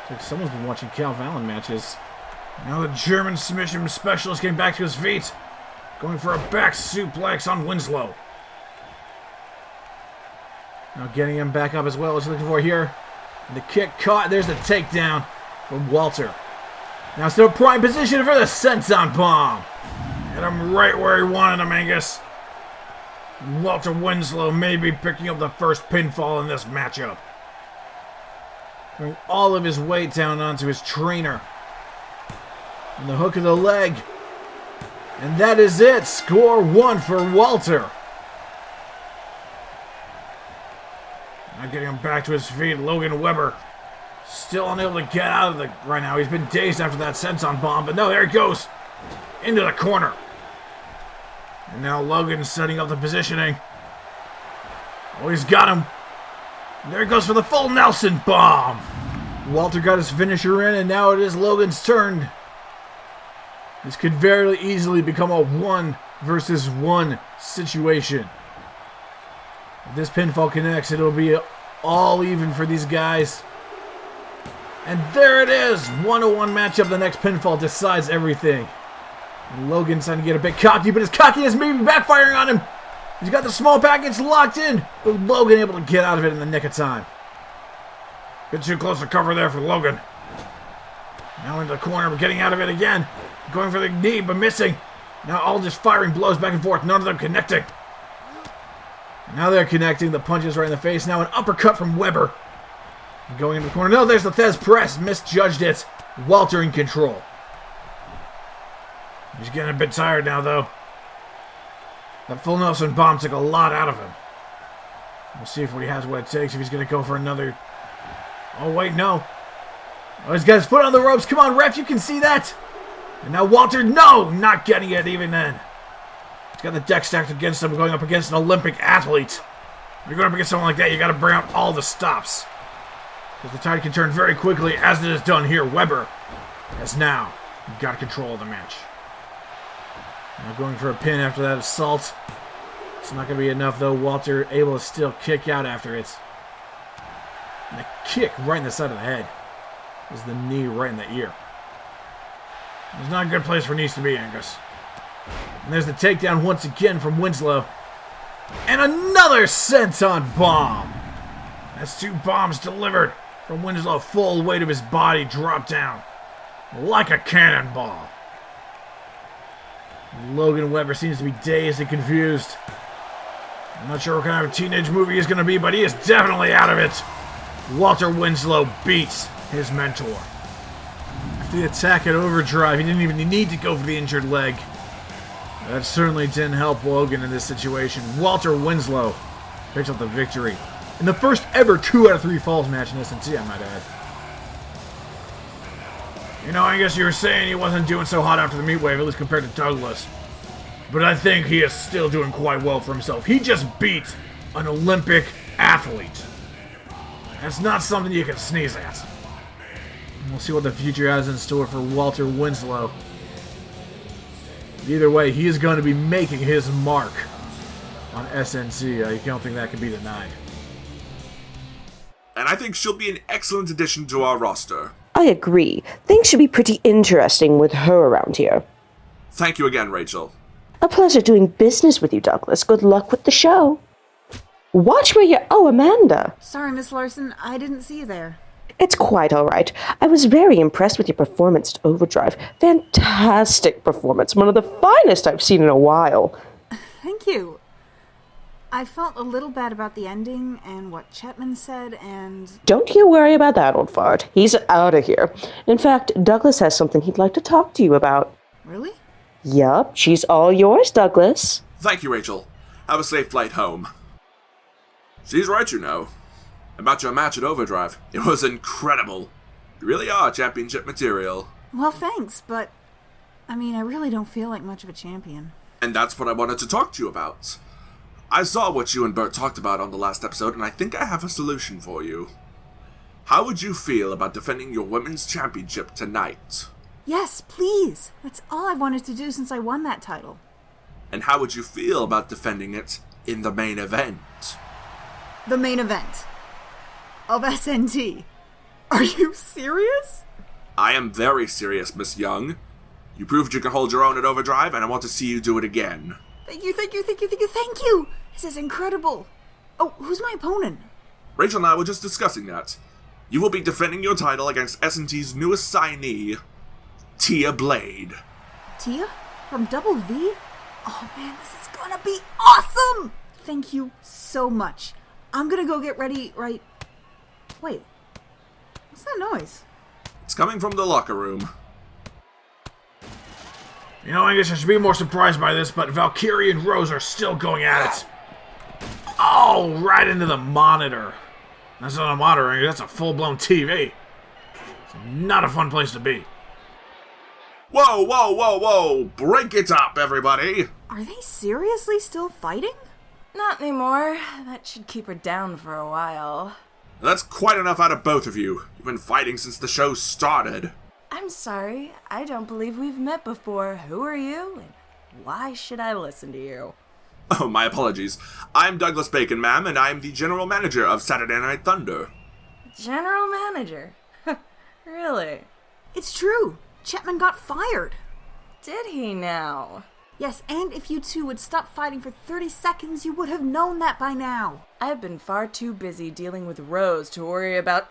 It's like someone's been watching Cal Fallon matches. Now the German submission specialist getting back to his feet. Going for a back suplex on Winslow. Now getting him back up as well as he's looking for here. And the kick caught. There's the takedown from Walter. Now still prime position for the senton bomb. Hit him right where he wanted him, Angus. Walter Winslow may be picking up the first pinfall in this matchup. Throwing all of his weight down onto his trainer. And the hook of the leg. And that is it. Score 1 for Walter. Now getting him back to his feet. Logan Webber still unable to get out of the right now. He's been dazed after that senton bomb. But no, there he goes. Into the corner. And now Logan's setting up the positioning. Oh, he's got him. And there he goes for the full Nelson bomb. Walter got his finisher in, and now it is Logan's turn. This could very easily become a 1 versus 1 situation. If this pinfall connects, it'll be all even for these guys. And there it is. 1-1 matchup. The next pinfall decides everything. And Logan's trying to get a bit cocky, but his cockiness may be backfiring on him. He's got the small package locked in, but Logan able to get out of it in the nick of time. Bit too close to cover there for Logan. Now into the corner, but getting out of it again. Going for the knee, but missing. Now all just firing blows back and forth, none of them connecting. Now they're connecting, the punches right in the face. Now an uppercut from Webber. Going into the corner. No, there's the Thez press. Misjudged it. Walter in control. He's getting a bit tired now, though. That full Nelson bomb took a lot out of him. We'll see if he has what it takes, if he's going to go for another... Oh, wait, no. Oh, he's got his foot on the ropes. Come on, ref, you can see that. And now Walter, no, not getting it even then. He's got the deck stacked against him, going up against an Olympic athlete. If you're going up against someone like that, you got to bring out all the stops. Because the tide can turn very quickly, as it is done here. Webber has now got control of the match. Now going for a pin after that assault. It's not going to be enough, though. Walter able to still kick out after it. And a kick right in the side of the head. Is the knee right in the ear. It's not a good place for knees to be, Angus. And there's the takedown once again from Winslow. And another senton bomb. That's 2 bombs delivered from Winslow. Full weight of his body dropped down. Like a cannonball. Logan Webber seems to be dazed and confused. I'm not sure what kind of a teenage movie he's going to be, but he is definitely out of it. Walter Winslow beats his mentor. After the attack at overdrive, he didn't even need to go for the injured leg. That certainly didn't help Logan in this situation. Walter Winslow picks up the victory in the first ever 2 out of 3 falls match in SNT, I might add. You know, I guess you were saying he wasn't doing so hot after the meat wave, at least compared to Douglas. But I think he is still doing quite well for himself. He just beat an Olympic athlete. That's not something you can sneeze at. We'll see what the future has in store for Walter Winslow. Either way, he is going to be making his mark on SNT. I don't think that can be denied. And I think she'll be an excellent addition to our roster. I agree. Things should be pretty interesting with her around here. Thank you again, Rachel. A pleasure doing business with you, Douglas. Good luck with the show. Watch where you... Oh, Amanda. Sorry, Miss Larson, I didn't see you there. It's quite all right. I was very impressed with your performance at Overdrive. Fantastic performance. One of the finest I've seen in a while. Thank you. I felt a little bad about the ending and what Chapman said, and... Don't you worry about that, old fart. He's out of here. In fact, Douglas has something he'd like to talk to you about. Really? Yup, she's all yours, Douglas. Thank you, Rachel. Have a safe flight home. She's right, you know. About your match at Overdrive. It was incredible. You really are championship material. Well, thanks, but I mean, I really don't feel like much of a champion. And that's what I wanted to talk to you about. I saw what you and Burt talked about on the last episode, and I think I have a solution for you. How would you feel about defending your women's championship tonight? Yes, please. That's all I've wanted to do since I won that title. And how would you feel about defending it in the main event? The main event of SNT. Are you serious? I am very serious, Miss Young. You proved you can hold your own at Overdrive, and I want to see you do it again. Thank you, thank you, thank you, thank you, thank you! This is incredible. Oh, who's my opponent? Rachel and I were just discussing that. You will be defending your title against SNT's newest signee, Tia Blade. Tia? From Double V? Oh man, this is gonna be awesome! Thank you so much. I'm gonna go get ready right... Wait. What's that noise? It's coming from the locker room. You know, I guess I should be more surprised by this, but Valkyrie and Rose are still going at it. Oh, right into the monitor. That's not a monitor, that's a full-blown TV. It's not a fun place to be. Whoa, whoa, whoa, whoa! Break it up, everybody! Are they seriously still fighting? Not anymore. That should keep her down for a while. That's quite enough out of both of you. You've been fighting since the show started. I'm sorry. I don't believe we've met before. Who are you? And why should I listen to you? Oh, my apologies. I'm Douglas Bacon, ma'am, and I'm the general manager of Saturday Night Thunder. General manager? Really? It's true. Chapman got fired. Did he now? Yes, and if you two would stop fighting for 30 seconds, you would have known that by now. I've been far too busy dealing with Rose to worry about...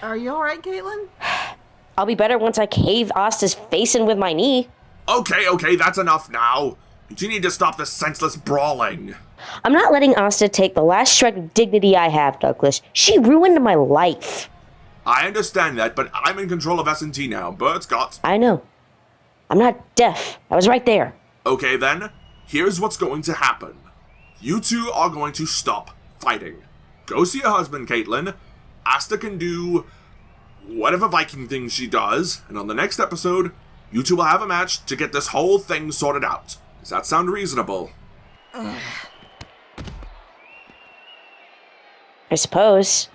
Are you alright, Caitlin? I'll be better once I cave Asta's face in with my knee. Okay, that's enough now. You need to stop this senseless brawling. I'm not letting Asta take the last shred of dignity I have, Douglas. She ruined my life. I understand that, but I'm in control of S&T now. Burt's got... I know. I'm not deaf. I was right there. Okay then, here's what's going to happen. You two are going to stop fighting. Go see your husband, Caitlin. Asta can do whatever Viking thing she does, and on the next episode, you two will have a match to get this whole thing sorted out. Does that sound reasonable? I suppose.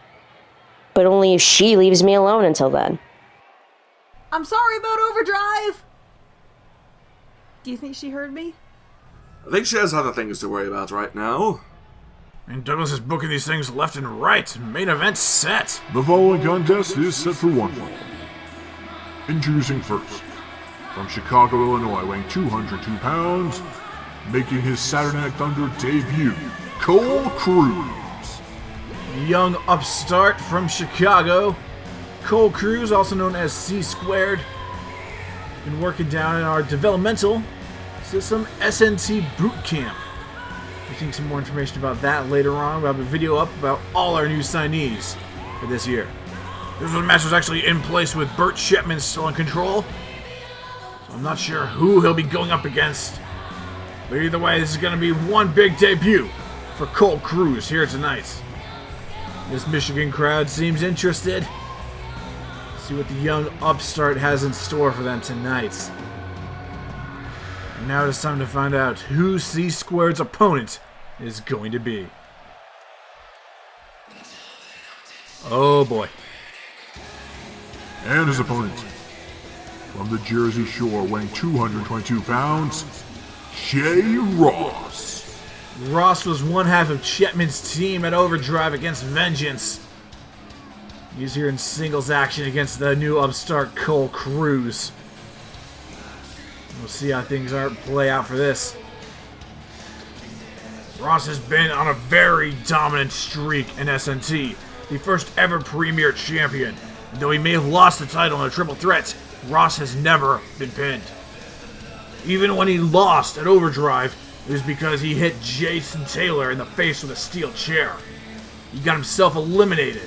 But only if she leaves me alone until then. I'm sorry about Overdrive! Do you think she heard me? I think she has other things to worry about right now. And Douglas is booking these things left and right. Main event set. The following contest is set for one fall. Introducing first, from Chicago, Illinois, weighing 202 pounds, making his Saturday Night Thunder debut, Cole Cruz. Young upstart from Chicago, Cole Cruz, also known as C-Squared, been working down in our developmental system SNT boot camp. We're seeing some more information about that later on. We'll have a video up about all our new signees for this year. This match was actually in place with Burt Shipman still in control, so I'm not sure who he'll be going up against. But either way, this is going to be one big debut for Cole Cruz here tonight. This Michigan crowd seems interested. See what the young upstart has in store for them tonight. And now it's time to find out who C-Squared's opponent is going to be. Oh boy. And his opponent, from the Jersey Shore, weighing 222 pounds, Jay Ross. Ross was one half of Chapman's team at Overdrive against Vengeance. He's here in singles action against the new upstart Cole Cruz. We'll see how things play out for this. Ross has been on a very dominant streak in SNT, the first ever Premier Champion. And though he may have lost the title in a triple threat, Ross has never been pinned. Even when he lost at Overdrive, it was because he hit Jason Taylor in the face with a steel chair. He got himself eliminated.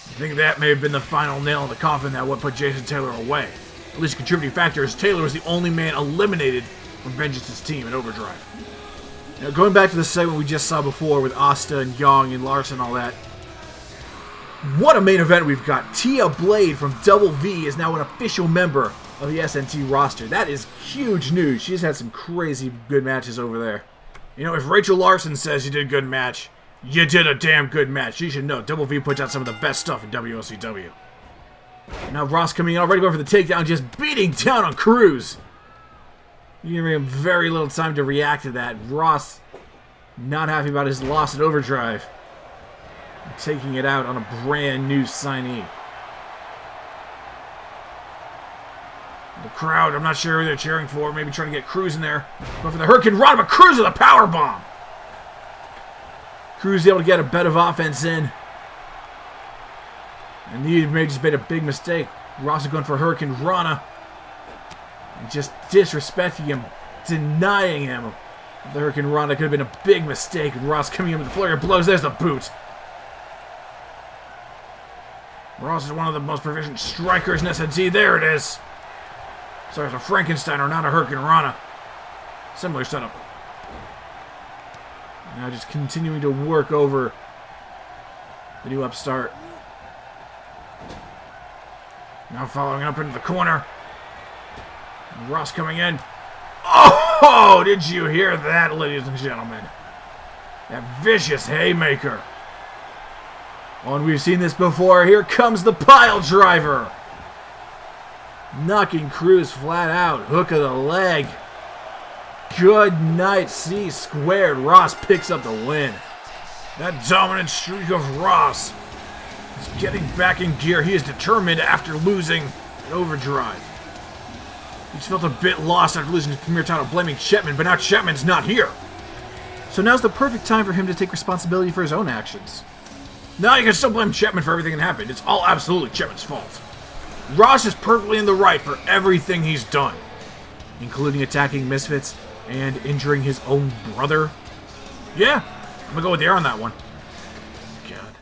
I think that may have been the final nail in the coffin that would put Jason Taylor away. At least a contributing factor is Taylor was the only man eliminated from Vengeance's team at Overdrive. Now, going back to the segment we just saw before with Asta and Young and Larson and all that, What a main event we've got. Tia Blade from Double V is now an official member of the SNT roster. That is huge news. She's had some crazy good matches over there. You know, if Rachel Larson says you did a good match, you did a damn good match. You should know Double V puts out some of the best stuff in WLCW. Now Ross coming in, already going for the takedown, just beating down on Cruz. You give him very little time to react to that. Ross not happy about his loss at Overdrive. Taking it out on a brand new signee. The crowd, I'm not sure who they're cheering for. Maybe trying to get Cruz in there. Going for the Hurricane Rod, but Cruz with a power bomb. Cruz able to get a bit of offense in. And he may just made a big mistake. Ross is going for Hurricane Rana. And just disrespecting him. Denying him. The Hurricane Rana could have been a big mistake. And Ross coming in with the flurry of blows. There's the boot. Ross is one of the most proficient strikers in SNT. There it is. Sorry, it's a Frankensteiner, not a Hurricane Rana. Similar setup. Now just continuing to work over the new upstart. Now following up into the corner. Ross coming in. Oh, did you hear that, ladies and gentlemen? That vicious haymaker. Oh, and we've seen this before. Here comes the pile driver. Knocking Cruz flat out. Hook of the leg. Good night, C squared. Ross picks up the win. That dominant streak of Ross is getting back in gear. He is determined after losing at Overdrive. He's felt a bit lost after losing his premier title, blaming Shipman, but now Shipman's not here. So now's the perfect time for him to take responsibility for his own actions. No, you can still blame Shipman for everything that happened. It's all absolutely Shipman's fault. Ross is perfectly in the right for everything he's done, including attacking Misfits and injuring his own brother. Yeah, I'm gonna go with the air on that one. God.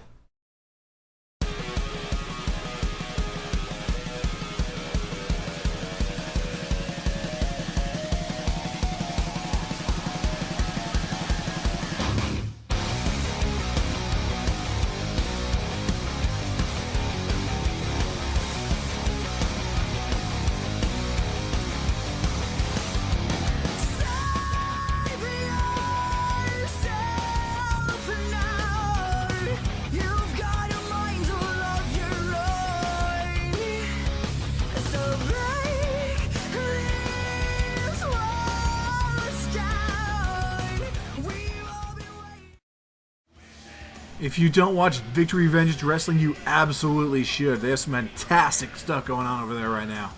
If you don't watch Victory Revenge Wrestling, you absolutely should. They have some fantastic stuff going on over there right now.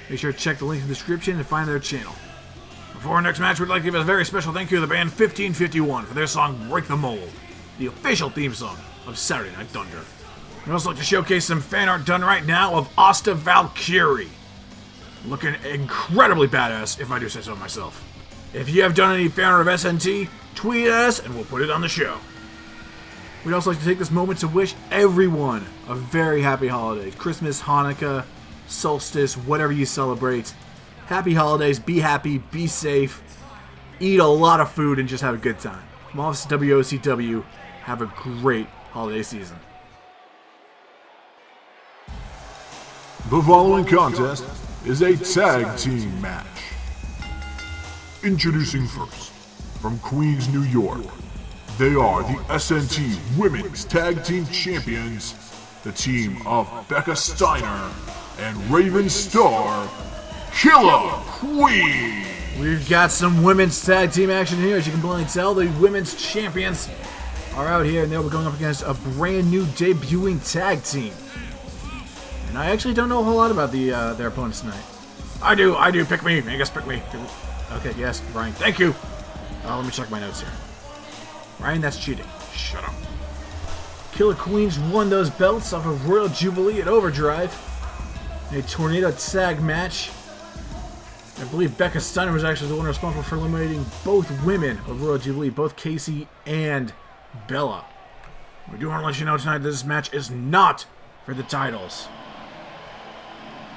Make sure to check the link in the description and find their channel. Before our next match, we'd like to give a very special thank you to the band 1551 for their song Break the Mold, the official theme song of Saturday Night Thunder. We'd also like to showcase some fan art done right now of Asta Valkyrie. Looking incredibly badass, if I do say so myself. If you have done any fan art of SNT, tweet at us and we'll put it on the show. We'd also like to take this moment to wish everyone a very happy holidays. Christmas, Hanukkah, solstice, whatever you celebrate. Happy holidays, be happy, be safe, eat a lot of food, and just have a good time. From Office WOCW, have a great holiday season. The following contest is a tag team match. Introducing first, from Queens, New York, they are the SNT Women's Tag Team Champions, the team of Becca Steiner and Raven Star, Killer Queen. We've got some women's tag team action here. As you can plainly tell, the women's champions are out here, and they'll be going up against a brand new debuting tag team. And I actually don't know a whole lot about their opponents tonight. I do. Pick me. Angus, pick me. Okay, yes, Brian. Thank you. Let me check my notes here. Ryan, that's cheating. Shut up. Killer Queens won those belts off of Royal Jubilee at Overdrive in a tornado tag match. I believe Becca Steiner was actually the one responsible for eliminating both women of Royal Jubilee, both Casey and Bella. We do want to let you know tonight that this match is not for the titles.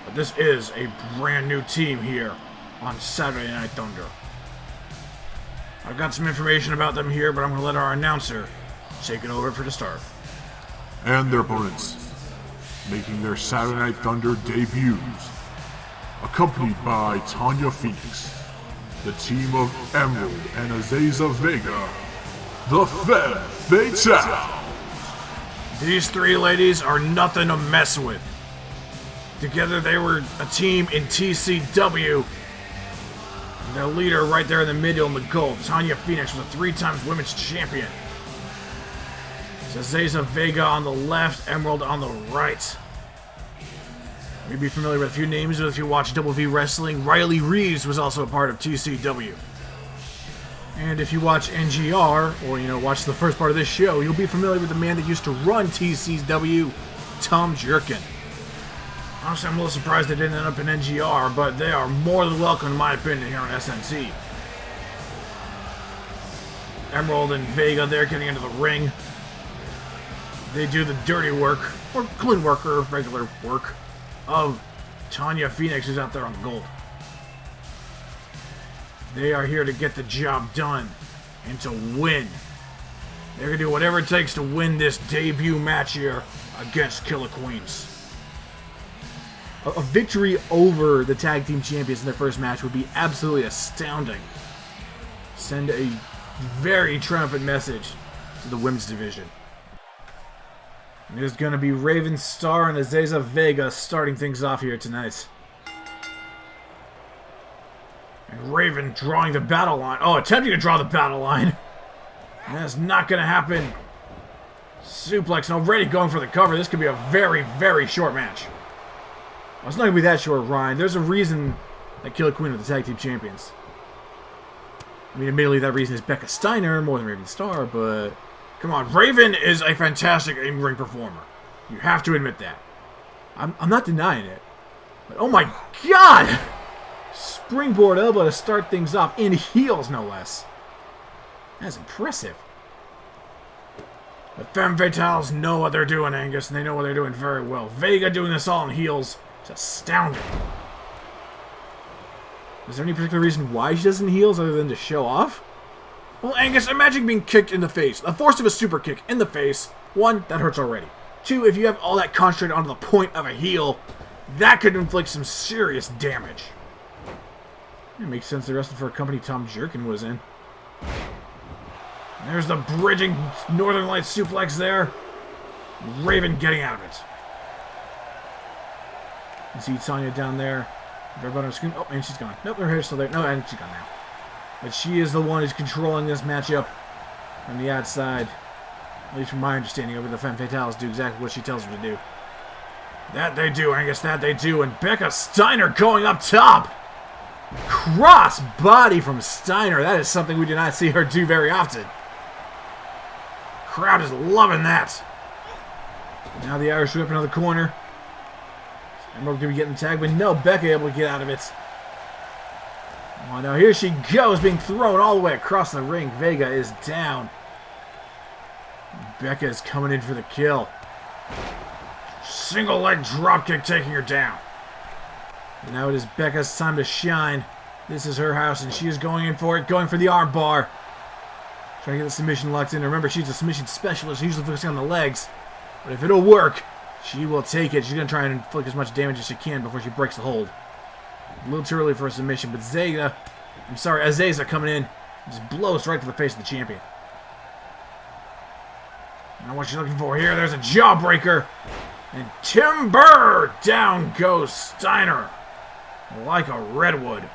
But this is a brand new team here on Saturday Night Thunder. I've got some information about them here, but I'm going to let our announcer take it over for the start. and their opponents, making their Saturday Night Thunder debuts, accompanied by Tanya Phoenix, the team of Emerald and Azaza Vega, the Femme Fatale. These three ladies are nothing to mess with. Together they were a team in TCW. Their leader right there in the middle in the gold, Tanya Phoenix, was a 3-time women's champion. Azaza Vega on the left, Emerald on the right. You'd be familiar with a few names if you watch WWE Wrestling. Riley Reeves was also a part of TCW. And if you watch NGR, or watch the first part of this show, you'll be familiar with the man that used to run TCW, Tom Jerkin. Honestly, I'm a little surprised they didn't end up in NGR, but they are more than welcome, in my opinion, here on SNT. Emerald and Vega, they're getting into the ring. They do the dirty work, or clean work, or regular work, of Tanya Phoenix, who's out there on the gold. They are here to get the job done and to win. They're going to do whatever it takes to win this debut match here against Killer Queens. A victory over the tag team champions in their first match would be absolutely astounding. Send a very triumphant message to the women's division. And there's going to be Raven Starr and Azaza Vega starting things off here tonight. And Raven drawing the battle line. Oh, attempting to draw the battle line. And that's not going to happen. Suplex and already going for the cover. This could be a very, very short match. Well, it's not going to be that short, Ryan. There's a reason that Killer Queen are the tag team champions. I mean, admittedly, that reason is Becca Steiner more than Raven Starr, but come on. Raven is a fantastic in-ring performer. You have to admit that. I'm not denying it. But oh my god! Springboard elbow to start things off in heels, no less. That's impressive. The Femme Fatales know what they're doing, Angus, and they know what they're doing very well. Vega doing this all in heels is astounding. Is there any particular reason why she does in heels other than to show off? Well, Angus, imagine being kicked in the face. The force of a super kick in the face. 1, that hurts already. 2, if you have all that concentrated onto the point of a heel, that could inflict some serious damage. It makes sense they wrestled for a company Tom Jerkin was in. And there's the bridging Northern Lights suplex there. Raven getting out of it. You see Tanya down there. Everybody on the screen. Oh, and she's gone. Nope, her hair's still there. No, and she's gone now. But she is the one who's controlling this matchup from the outside. At least from my understanding, over the Femme Fatales do exactly what she tells them to do. That they do, Angus, that they do. And Becca Steiner going up top. Cross body from Steiner. That is something we do not see her do very often. Crowd is loving that. Now the Irish whip into the corner. Emerald going to be getting the tag, but no, Becca able to get out of it. Oh, now here she goes, being thrown all the way across the ring. Vega is down. Becca is coming in for the kill. Single leg dropkick taking her down. And now it is Becca's time to shine. This is her house, and she is going in for it, going for the arm bar. Trying to get the submission locked in. Remember, she's a submission specialist, usually focusing on the legs. But if it'll work, she will take it. She's going to try and inflict as much damage as she can before she breaks the hold. A little too early for a submission, but Azaza coming in, just blows right to the face of the champion. Now what she's looking for here, there's a jawbreaker. And timber! Down goes Steiner. Like a redwood.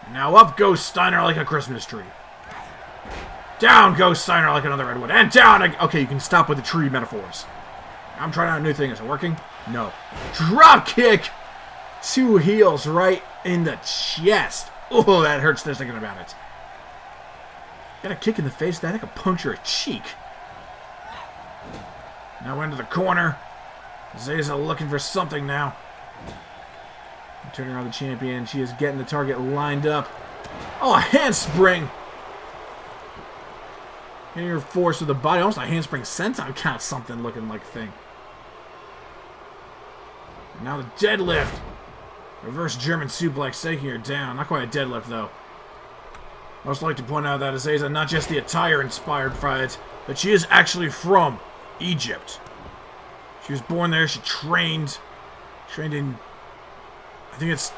And now up goes Steiner like a Christmas tree. Down goes Steiner like another redwood. And down again. Okay, you can stop with the tree metaphors. I'm trying out a new thing. Is it working? No. Drop kick! 2 heels right in the chest. Oh, that hurts just thinking about it. Got a kick in the face. That could puncture a cheek. Now into the corner. Zaza looking for something now. Turning around the champion. She is getting the target lined up. Oh, a handspring. Hitting her force with the body. Almost a handspring senton kind of something looking like a thing. And now the deadlift. Reverse German suplex taking her down. Not quite a deadlift though. I also like to point out that Azaza not just the attire inspired by it, but she is actually from Egypt. She was born there. She trained in, I think it's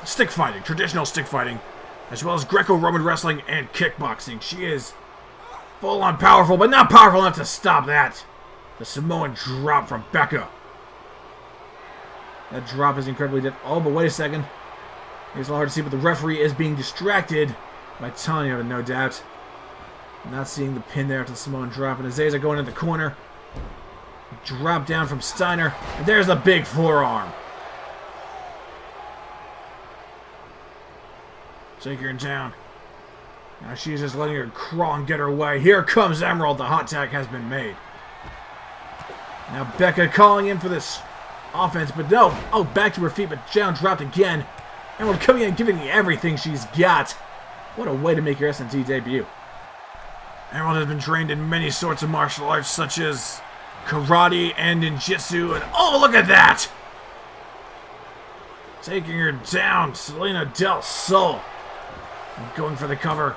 stick fighting, traditional stick fighting, as well as Greco-Roman wrestling and kickboxing. She is full-on powerful, but not powerful enough to stop that. The Samoan drop from Becca. That drop is incredibly dead. Oh, but wait a second. It's a little hard to see, but the referee is being distracted by Tanya, no doubt. Not seeing the pin there after the Samoan drop. And Azaza going in the corner. Drop down from Steiner. And there's the big forearm. Take her down. Now she's just letting her crawl and get her way. Here comes Emerald. The hot tag has been made. Now Becca calling in for this offense, but no. Oh, back to her feet, but down dropped again. Emerald coming in, giving everything she's got. What a way to make your SNT debut. Emerald has been trained in many sorts of martial arts, such as karate and ninjutsu, and oh, look at that! Taking her down, Selena Del Sol. And going for the cover.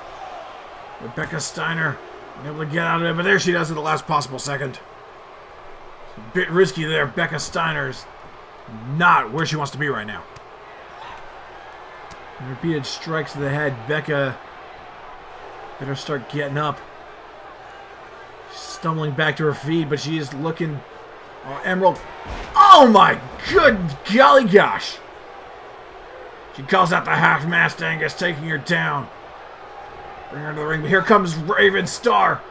Rebecca Steiner able to get out of it, but there she does at the last possible second. A bit risky there. Becca Steiner's not where she wants to be right now. Repeated strikes to the head. Becca better start getting up. Stumbling back to her feet, but she is looking. Oh, Emerald. Oh my good golly gosh! She calls out the half-mast Angus, taking her down. Bring her to the ring, but here comes Raven Star.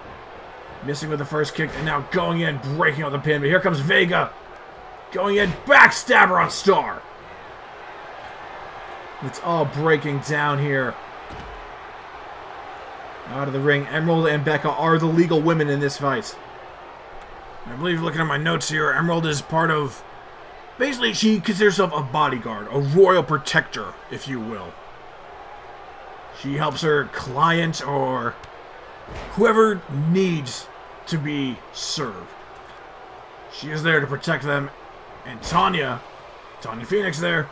Missing with the first kick, and now going in, breaking out the pin. But here comes Vega. Going in, backstabber on Star. It's all breaking down here. Out of the ring, Emerald and Becca are the legal women in this fight. I believe, looking at my notes here, Emerald is part of... Basically, she considers herself a bodyguard, a royal protector, if you will. She helps her client or whoever needs to be served. She is there to protect them. And Tanya Phoenix there,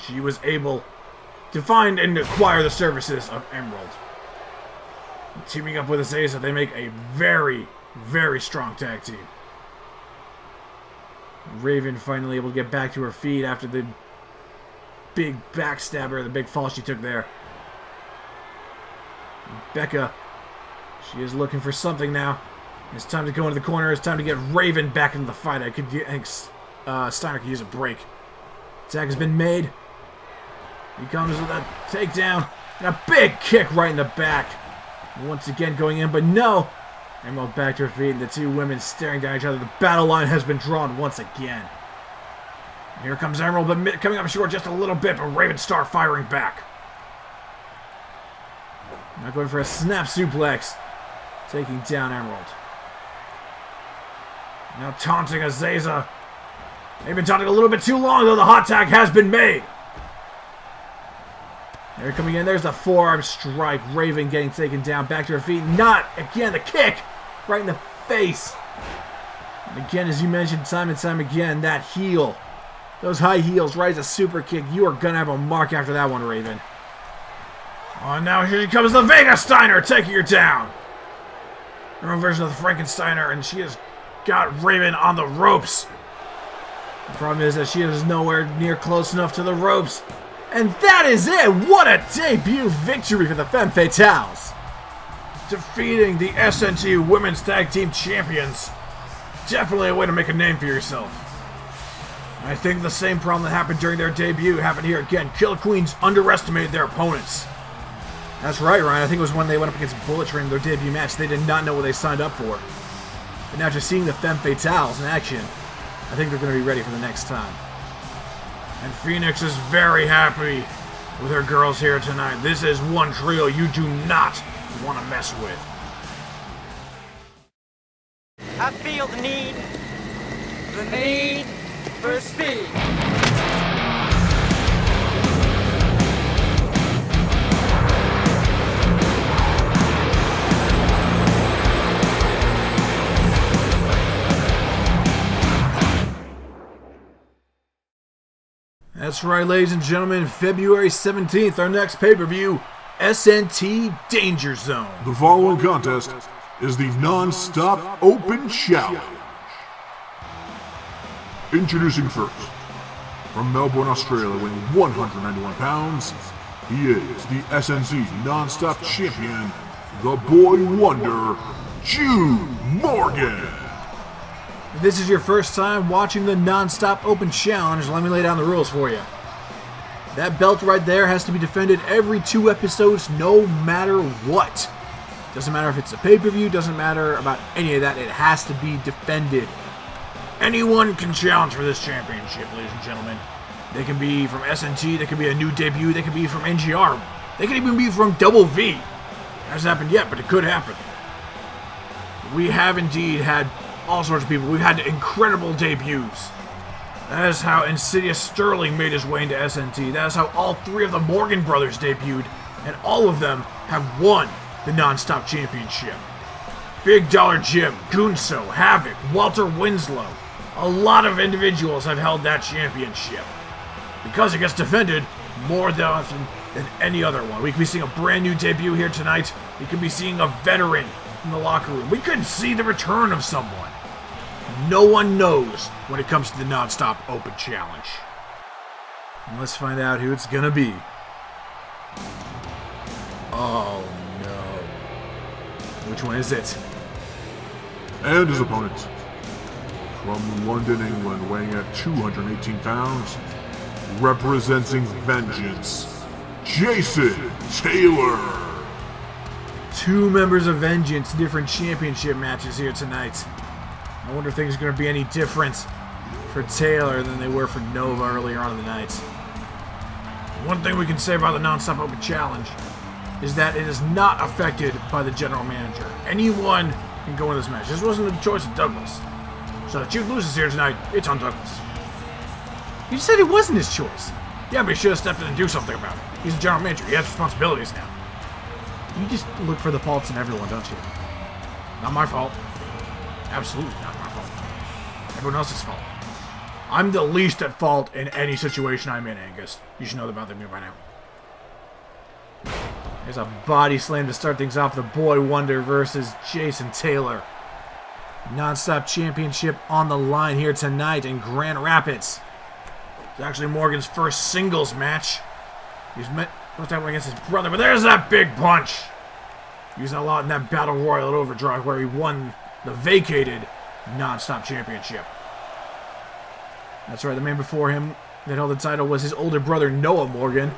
she was able to find and acquire the services of Emerald. Teaming up with Azaza, they make a very, very strong tag team. Raven finally able to get back to her feet after the big backstabber, the big fall she took there. Becca, she is looking for something now. It's time to go into the corner. It's time to get Raven back into the fight. I think Steiner could use a break. Tag has been made. He comes with a takedown and a big kick right in the back. Once again going in, but no. Emerald back to her feet, and the two women staring down each other. The battle line has been drawn once again. Here comes Emerald, but coming up short just a little bit, but Raven Star firing back. Now going for a snap suplex. Taking down Emerald. Now taunting Azaza. They've been taunting a little bit too long, though the hot tag has been made. They're coming in. There's the forearm strike. Raven getting taken down. Back to her feet. Not again. The kick right in the face. And again, as you mentioned time and time again, that heel. Those high heels right as a super kick. You are going to have a mark after that one, Raven. Oh, now here comes the Vega Steiner taking her down. Her own version of the Frankensteiner, and she has got Raven on the ropes. The problem is that she is nowhere near close enough to the ropes. And that is it! What a debut victory for the Femme Fatales! Defeating the SNT Women's Tag Team Champions. Definitely a way to make a name for yourself. I think the same problem that happened during their debut happened here again. Killer Queens underestimated their opponents. That's right, Ryan. I think it was when they went up against Bullet Train in their debut match. They did not know what they signed up for. But now just seeing the Femme Fatales in action, I think they're going to be ready for the next time. And Phoenix is very happy with her girls here tonight. This is one trio you do not want to mess with. I feel the need for speed. That's right, ladies and gentlemen, February 17th, our next pay-per-view, SNT Danger Zone. The following contest is the Non-Stop Open Challenge. Introducing first, from Melbourne, Australia, weighing 191 pounds, he is the SNT Non-Stop Champion, the Boy Wonder, Jude Morgan. If this is your first time watching the Non-Stop Open Challenge, let me lay down the rules for you. That belt right there has to be defended every 2 episodes, no matter what. Doesn't matter if it's a pay-per-view, doesn't matter about any of that, it has to be defended. Anyone can challenge for this championship, ladies and gentlemen. They can be from SNT, they can be a new debut, they can be from NGR, they can even be from Double V. Hasn't happened yet, but it could happen. We have indeed had all sorts of people. We've had incredible debuts. That is how Insidious Sterling made his way into SNT. That is how all 3 of the Morgan brothers debuted, and all of them have won the Non-Stop Championship. Big Dollar Jim, Winslow, Havoc, Walter Winslow. A lot of individuals have held that championship. Because it gets defended more often than any other one. We could be seeing a brand new debut here tonight. We could be seeing a veteran in the locker room. We could see the return of someone. No one knows when it comes to the Non-Stop Open Challenge. And let's find out who it's gonna be. Oh no. Which one is it? And his opponent, from London, England, weighing at 218 pounds, representing Vengeance, Jason Taylor. 2 members of Vengeance, different championship matches here tonight. I wonder if things are going to be any different for Taylor than they were for Nova earlier on in the night. One thing we can say about the Non-Stop Open Challenge is that it is not affected by the general manager. Anyone can go in this match. This wasn't a choice of Douglas. So if Jude loses here tonight, it's on Douglas. He said it wasn't his choice. Yeah, but he should have stepped in and do something about it. He's the general manager. He has responsibilities now. You just look for the faults in everyone, don't you? Not my fault. Absolutely not my fault. Everyone else's fault. I'm the least at fault in any situation I'm in, Angus. You should know about that by now. There's a body slam to start things off. The Boy Wonder versus Jason Taylor. Non-Stop Championship on the line here tonight in Grand Rapids. It's actually Morgan's first singles match. He's supposed to have one against his brother, but there's that big punch. Using a lot in that Battle Royal at Overdrive where he won the vacated Non-Stop Championship. That's right, the man before him that held the title was his older brother, Noah Morgan.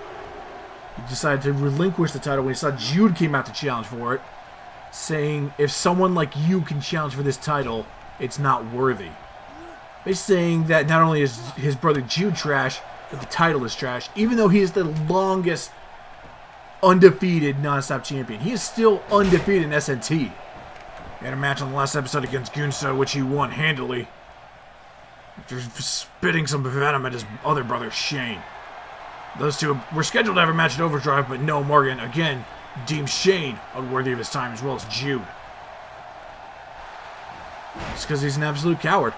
He decided to relinquish the title when he saw Jude came out to challenge for it, saying, if someone like you can challenge for this title, it's not worthy. He's saying that not only is his brother Jude trash, but the title is trash, even though he is the longest undefeated Non-Stop champion. He is still undefeated in SNT. He had a match on the last episode against Winslow, which he won handily, after spitting some venom at his other brother, Shane. Those two were scheduled to have a match at Overdrive, but no, Morgan, again, deemed Shane unworthy of his time, as well as Jude. It's because he's an absolute coward.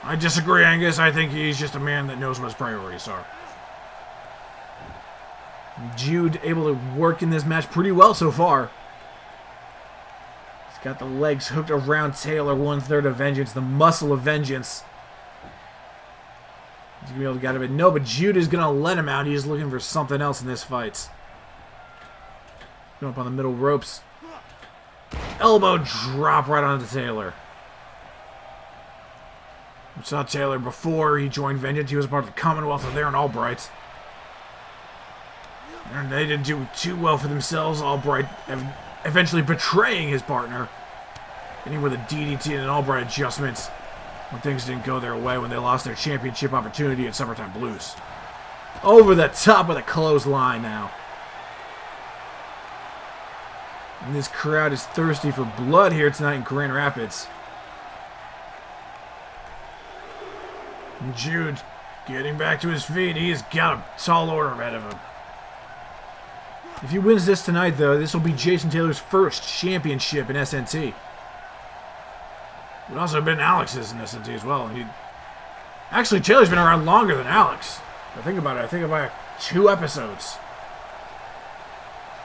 I disagree, Angus. I think he's just a man that knows what his priorities are. Jude able to work in this match pretty well so far. He's got the legs hooked around Taylor, 1/3 of Vengeance, the muscle of Vengeance. He's going to be able to get it. No, but Jude is going to let him out. He's looking for something else in this fight. Going up on the middle ropes. Elbow drop right onto Taylor. We saw Taylor before he joined Vengeance. He was part of the Commonwealth of there and Albright. And they didn't do too well for themselves. Albright eventually betraying his partner. Hitting with a DDT and an Albright adjustment when things didn't go their way, when they lost their championship opportunity at Summertime Blues. Over the top with a clothesline now. And this crowd is thirsty for blood here tonight in Grand Rapids. And Jude getting back to his feet. He's got a tall order ahead of him. If he wins this tonight, though, this will be Jason Taylor's first championship in SNT. It would also have been Alex's in SNT as well. Actually, Taylor's been around longer than Alex. Think about it. I think about 2 episodes.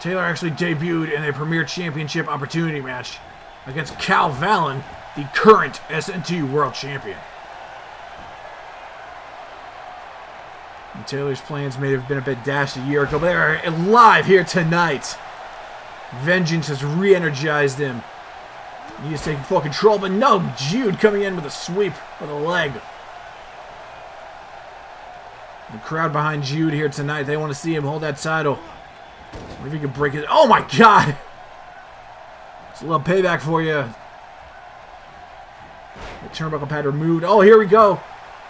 Taylor actually debuted in a Premier Championship opportunity match against Cal Valen, the current SNT World Champion. And Taylor's plans may have been a bit dashed a year ago, but they're live here tonight. Vengeance has re-energized him. He is taking full control, but no, Jude coming in with a sweep with a leg. The crowd behind Jude here tonight, they want to see him hold that title. What if he can break it? Oh my god! It's a little payback for you. The turnbuckle pad removed. Oh, here we go.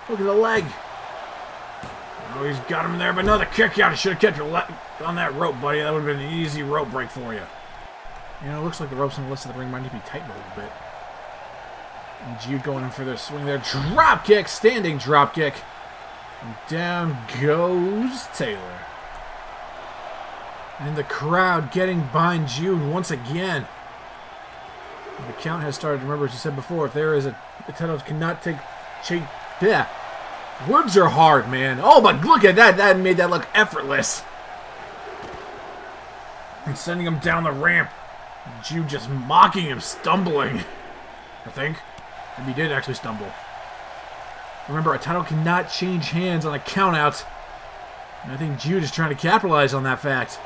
Look at the leg. Oh, he's got him there, but no, the kick out. He should have kept your leg on that rope, buddy. That would have been an easy rope break for you. You know, it looks like the ropes on the list of the ring might need to be tightened a little bit. And Jude going in for their swing there. Drop kick, standing drop kick. And down goes Taylor. And the crowd getting behind Jude once again. And the count has started. Remember, as you said before, if there is a title cannot take shape. Yeah. Words are hard, man. Oh, but look at that. That made that look effortless. And sending him down the ramp. Jude just mocking him, stumbling. I think. Maybe he did actually stumble. Remember, a title cannot change hands on a countout. And I think Jude is trying to capitalize on that fact.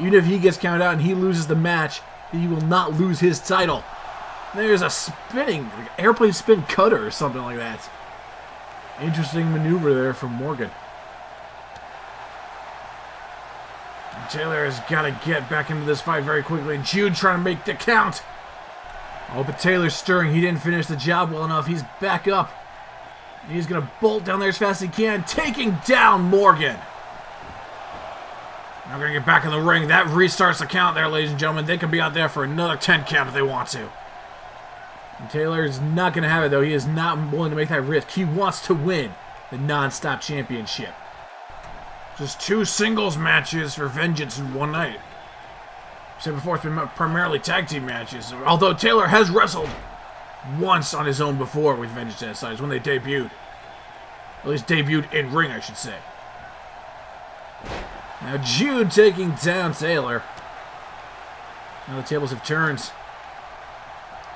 Even if he gets counted out and he loses the match, he will not lose his title. There's a spinning, like airplane spin cutter or something like that. Interesting maneuver there from Morgan. And Taylor has got to get back into this fight very quickly. Jude trying to make the count. Oh, but Taylor's stirring. He didn't finish the job well enough. He's back up. He's going to bolt down there as fast as he can, taking down Morgan. Now going to get back in the ring. That restarts the count there, ladies and gentlemen. They can be out there for another 10 count if they want to. And Taylor is not going to have it, though. He is not willing to make that risk. He wants to win the non-stop championship. Just 2 singles matches for Vengeance in one night. I said before, it's been primarily tag team matches. Although Taylor has wrestled once on his own before with Vengeance at his sides when they debuted. At least debuted in ring, I should say. Now Jude taking down Taylor. Now the tables have turned.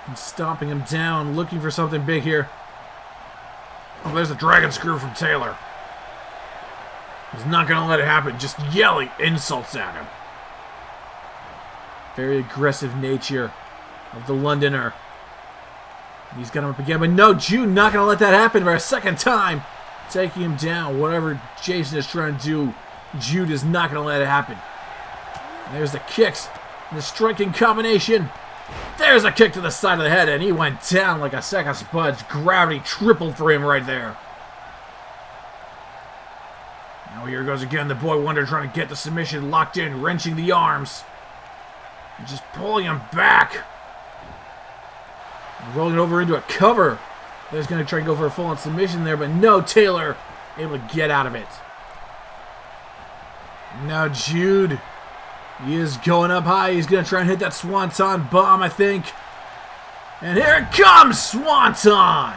And stomping him down, looking for something big here. Oh, there's a dragon screw from Taylor. He's not going to let it happen, just yelling insults at him. Very aggressive nature of the Londoner. He's got him up again, but no, Jude not going to let that happen for a second time. Taking him down. Whatever Jason is trying to do, Jude is not going to let it happen. And there's the kicks. The striking combination. There's a kick to the side of the head, and he went down like a sack of spuds. Gravity tripled for him right there. Now here goes again. The Boy Wonder trying to get the submission locked in, wrenching the arms. And just pulling him back. And rolling over into a cover. He's going to try to go for a full-on submission there, but no, Taylor able to get out of it. Now Jude, he is going up high. He's going to try and hit that Swanton bomb, I think. And here it comes, Swanton!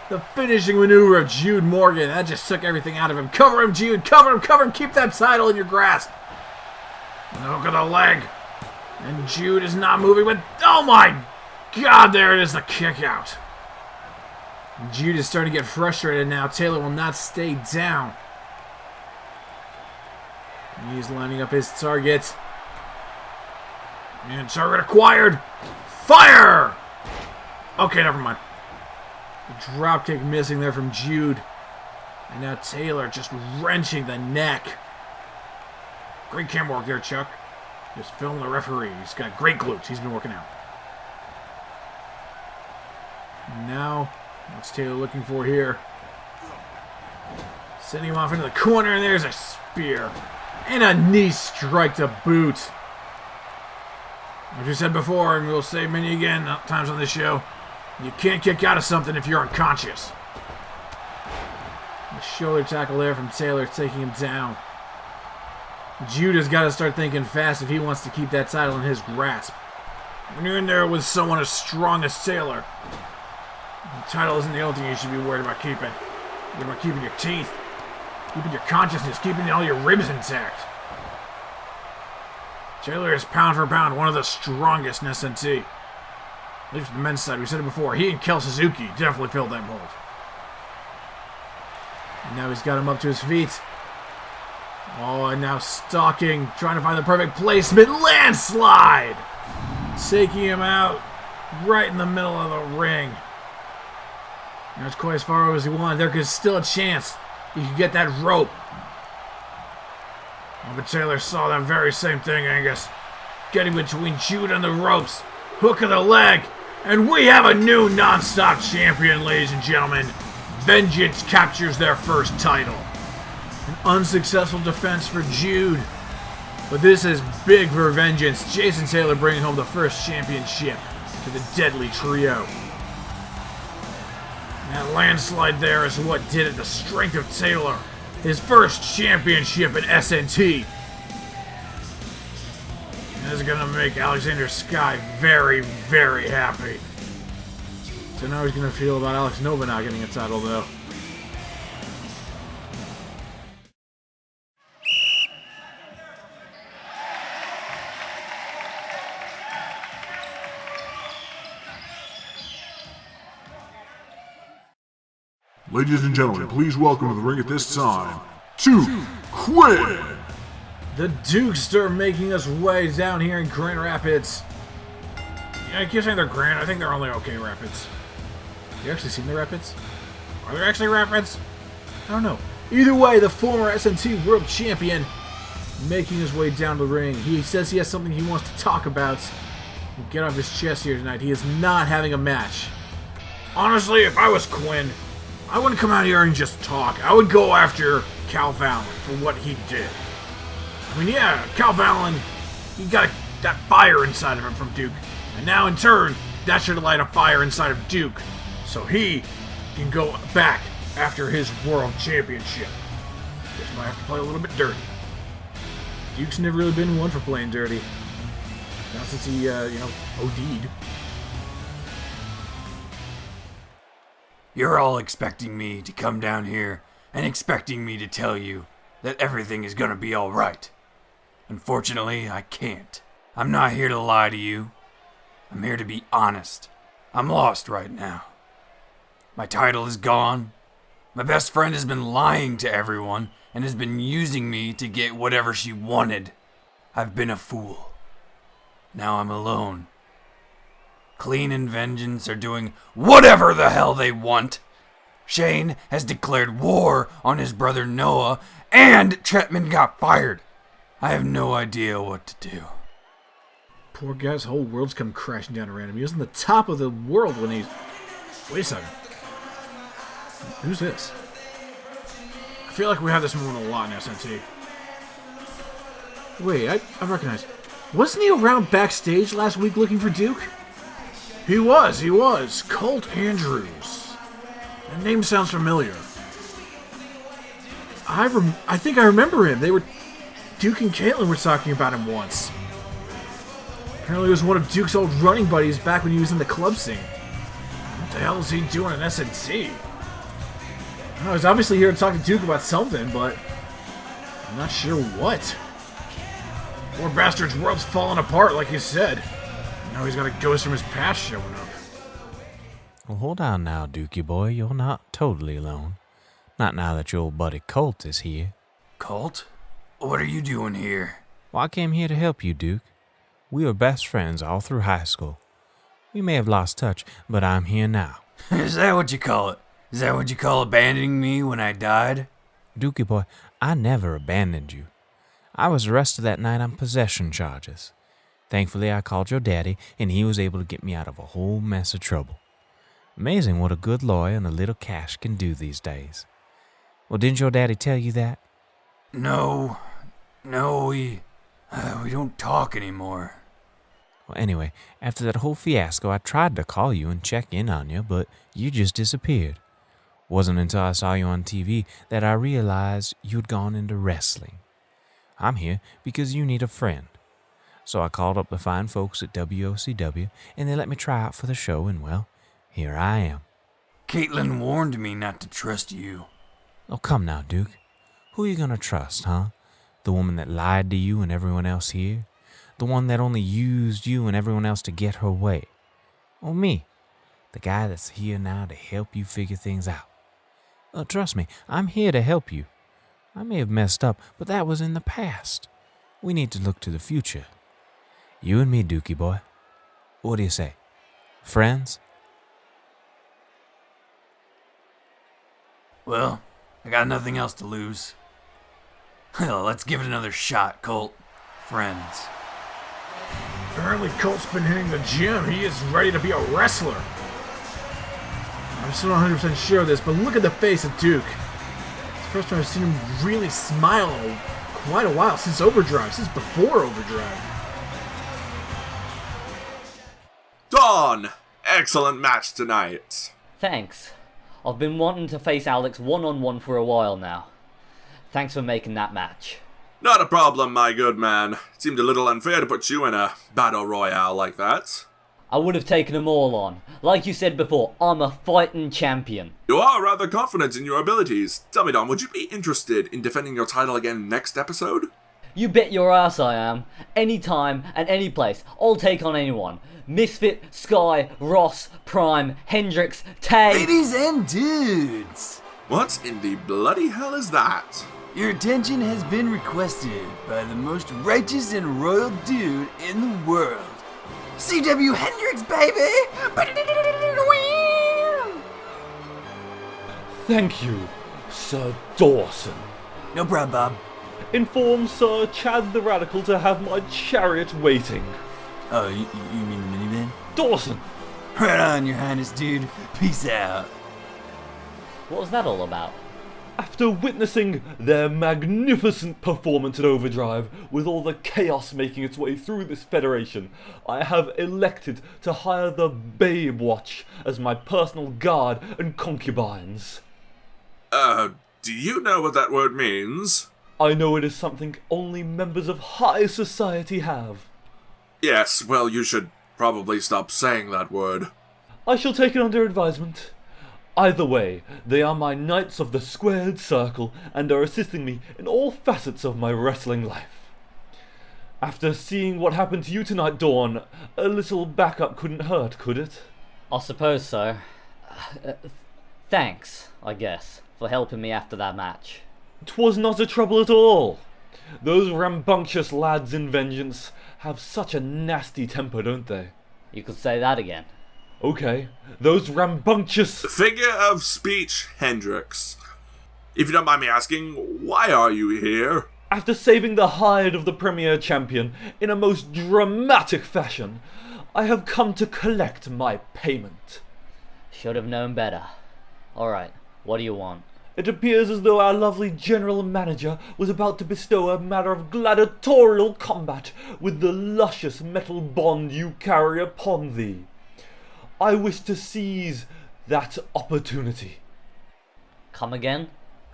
The finishing maneuver of Jude Morgan. That just took everything out of him. Cover him, Jude. Cover him, cover him. Keep that title in your grasp. And look at the leg. And Jude is not moving, but oh my God, there it is, the kick out. Jude is starting to get frustrated now. Taylor will not stay down. He's lining up his target. And target acquired. Fire! Okay, never mind. The dropkick missing there from Jude. And now Taylor just wrenching the neck. Great camera work there, Chuck. Just film the referee. He's got great glutes. He's been working out. And now, what's Taylor looking for here? Sending him off into the corner, and there's a spear. And a knee strike to boot. As we said before, and we'll say many again times on this show, you can't kick out of something if you're unconscious. The shoulder tackle there from Taylor, taking him down. Jude has got to start thinking fast if he wants to keep that title in his grasp. When you're in there with someone as strong as Taylor, the title isn't the only thing you should be worried about keeping. You're about keeping your teeth, keeping your consciousness, keeping all your ribs intact. Taylor is pound for pound one of the strongest in SNT. At least for the men's side, we said it before. He and Kel Suzuki definitely filled that mold. And now he's got him up to his feet. Oh, and now stalking, trying to find the perfect placement. Landslide! Taking him out right in the middle of the ring. That's quite as far over as he wanted. There's still a chance he could get that rope. Oh, but Taylor saw that very same thing, Angus. Getting between Jude and the ropes. Hook of the leg. And we have a new non-stop champion, ladies and gentlemen. Vengeance captures their first title. An unsuccessful defense for Jude. But this is big for Vengeance. Jason Taylor bringing home the first championship to the Deadly Trio. That landslide there is what did it. The strength of Taylor. His first championship in SNT. This is going to make Alexander Sky very, very happy. So now he's going to feel about Alex Nova not getting a title, though. Ladies and gentlemen, please welcome to the ring at this time, to Quinn! The Dukester making us way down here in Grand Rapids. Yeah, I keep saying they're Grand. I think they're only okay Rapids. You actually seen the Rapids? Are there actually Rapids? I don't know. Either way, the former SNT World Champion making his way down the ring. He says he has something he wants to talk about. Get off his chest here tonight. He is not having a match. Honestly, if I was Quinn, I wouldn't come out here and just talk. I would go after Cal Fallon for what he did. I mean, yeah, Cal Fallon, he got that fire inside of him from Duke. And now, in turn, that should light a fire inside of Duke. So he can go back after his world championship. Just might have to play a little bit dirty. Duke's never really been one for playing dirty. Not since he, OD'd. You're all expecting me to come down here and expecting me to tell you that everything is gonna be alright. Unfortunately, I can't. I'm not here to lie to you. I'm here to be honest. I'm lost right now. My title is gone. My best friend has been lying to everyone and has been using me to get whatever she wanted. I've been a fool. Now I'm alone. Clean and Vengeance are doing whatever the hell they want. Shane has declared war on his brother Noah, and Chapman got fired. I have no idea what to do. Poor guy's whole world's come crashing down around him. He was on the top of the world when he... Wait a second. Who's this? I feel like we have this moment a lot in SNT. Wait, I recognize... Wasn't he around backstage last week looking for Duke? He was. Colt Andrews. That name sounds familiar. I think I remember him. Duke and Caitlin were talking about him once. Apparently he was one of Duke's old running buddies back when he was in the club scene. What the hell is he doing in SNT? I don't know, he's obviously here to talk to Duke about something, but I'm not sure what. Poor bastard's world's falling apart, like you said. Now he's got a ghost from his past showing up. Well, hold on now, Dukey boy. You're not totally alone. Not now that your old buddy Colt is here. Colt? What are you doing here? Well, I came here to help you, Duke. We were best friends all through high school. We may have lost touch, but I'm here now. Is that what you call it? Is that what you call abandoning me when I died? Dukey boy, I never abandoned you. I was arrested that night on possession charges. Thankfully, I called your daddy, and he was able to get me out of a whole mess of trouble. Amazing what a good lawyer and a little cash can do these days. Well, didn't your daddy tell you that? No, we don't talk anymore. Well, anyway, after that whole fiasco, I tried to call you and check in on you, but you just disappeared. Wasn't until I saw you on TV that I realized you'd gone into wrestling. I'm here because you need a friend. So I called up the fine folks at WOCW, and they let me try out for the show, and well, here I am. Caitlin warned me not to trust you. Oh, come now, Duke. Who are you gonna trust, huh? The woman that lied to you and everyone else here? The one that only used you and everyone else to get her way? Or me, the guy that's here now to help you figure things out? Trust me, I'm here to help you. I may have messed up, but that was in the past. We need to look to the future. You and me, Dookie boy. What do you say? Friends? Well, I got nothing else to lose. Hell, let's give it another shot, Colt. Friends. Apparently Colt's been hitting the gym. He is ready to be a wrestler. I'm still not 100% sure of this, but look at the face of Duke. It's the first time I've seen him really smile in quite a while, since Overdrive, since before Overdrive. Dawn! Excellent match tonight. Thanks. I've been wanting to face Alex one-on-one for a while now. Thanks for making that match. Not a problem, my good man. It seemed a little unfair to put you in a battle royale like that. I would have taken them all on. Like you said before, I'm a fighting champion. You are rather confident in your abilities. Tell me, Don, would you be interested in defending your title again next episode? You bet your ass I am. Anytime and any place. I'll take on anyone. Misfit, Sky, Ross, Prime, Hendrix, Tay... Ladies and dudes! What in the bloody hell is that? Your attention has been requested by the most righteous and royal dude in the world. CW Hendrix, baby! Thank you, Sir Dawson. No problem, Bob. Inform Sir Chad the Radical to have my chariot waiting. Oh, you mean the minivan? Dawson! Right on, your highness, dude. Peace out. What was that all about? After witnessing their magnificent performance at Overdrive, with all the chaos making its way through this federation, I have elected to hire the Babe Watch as my personal guard and concubines. Do you know what that word means? I know it is something only members of high society have. Yes, well, you should probably stop saying that word. I shall take it under advisement. Either way, they are my Knights of the Squared Circle and are assisting me in all facets of my wrestling life. After seeing what happened to you tonight, Dawn, a little backup couldn't hurt, could it? I suppose so. Thanks, I guess, for helping me after that match. 'Twas not a trouble at all. Those rambunctious lads in Vengeance have such a nasty temper, don't they? You could say that again. Okay, those rambunctious... Figure of speech, Hendrix. If you don't mind me asking, why are you here? After saving the hide of the Premier Champion in a most dramatic fashion, I have come to collect my payment. Should have known better. Alright, what do you want? It appears as though our lovely General Manager was about to bestow a matter of gladiatorial combat with the luscious metal bond you carry upon thee. I wish to seize that opportunity. Come again?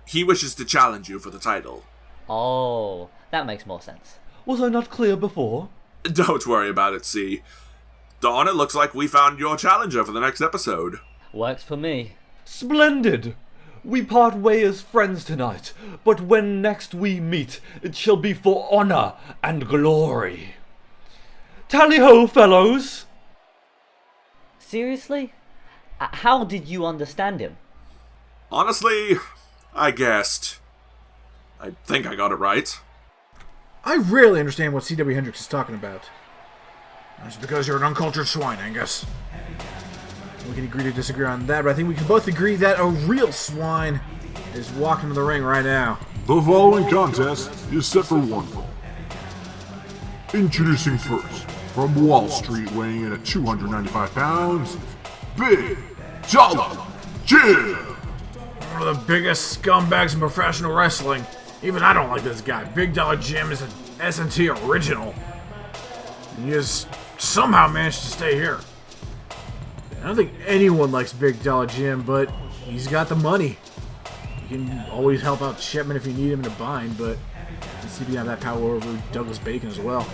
He wishes to challenge you for the title. Oh, that makes more sense. Was I not clear before? Don't worry about it, C. Dawn, it looks like we found your challenger for the next episode. Works for me. Splendid! We part way as friends tonight, but when next we meet, it shall be for honor and glory. Tally-ho, fellows! Seriously? How did you understand him? Honestly, I guessed. I think I got it right. I rarely understand what CW Hendrix is talking about. That's because you're an uncultured swine, Angus. We can agree to disagree on that, but I think we can both agree that a real swine is walking to the ring right now. The following contest is set for one fall. Introducing first, from Wall Street, weighing in at 295 pounds, Big Dollar Jim! One of the biggest scumbags in professional wrestling. Even I don't like this guy. Big Dollar Jim is an SNT original. He has somehow managed to stay here. I don't think anyone likes Big Dollar Jim, but he's got the money. You can always help out Shipman if you need him in a bind, but let's see if you have that power over Douglas Bacon as well.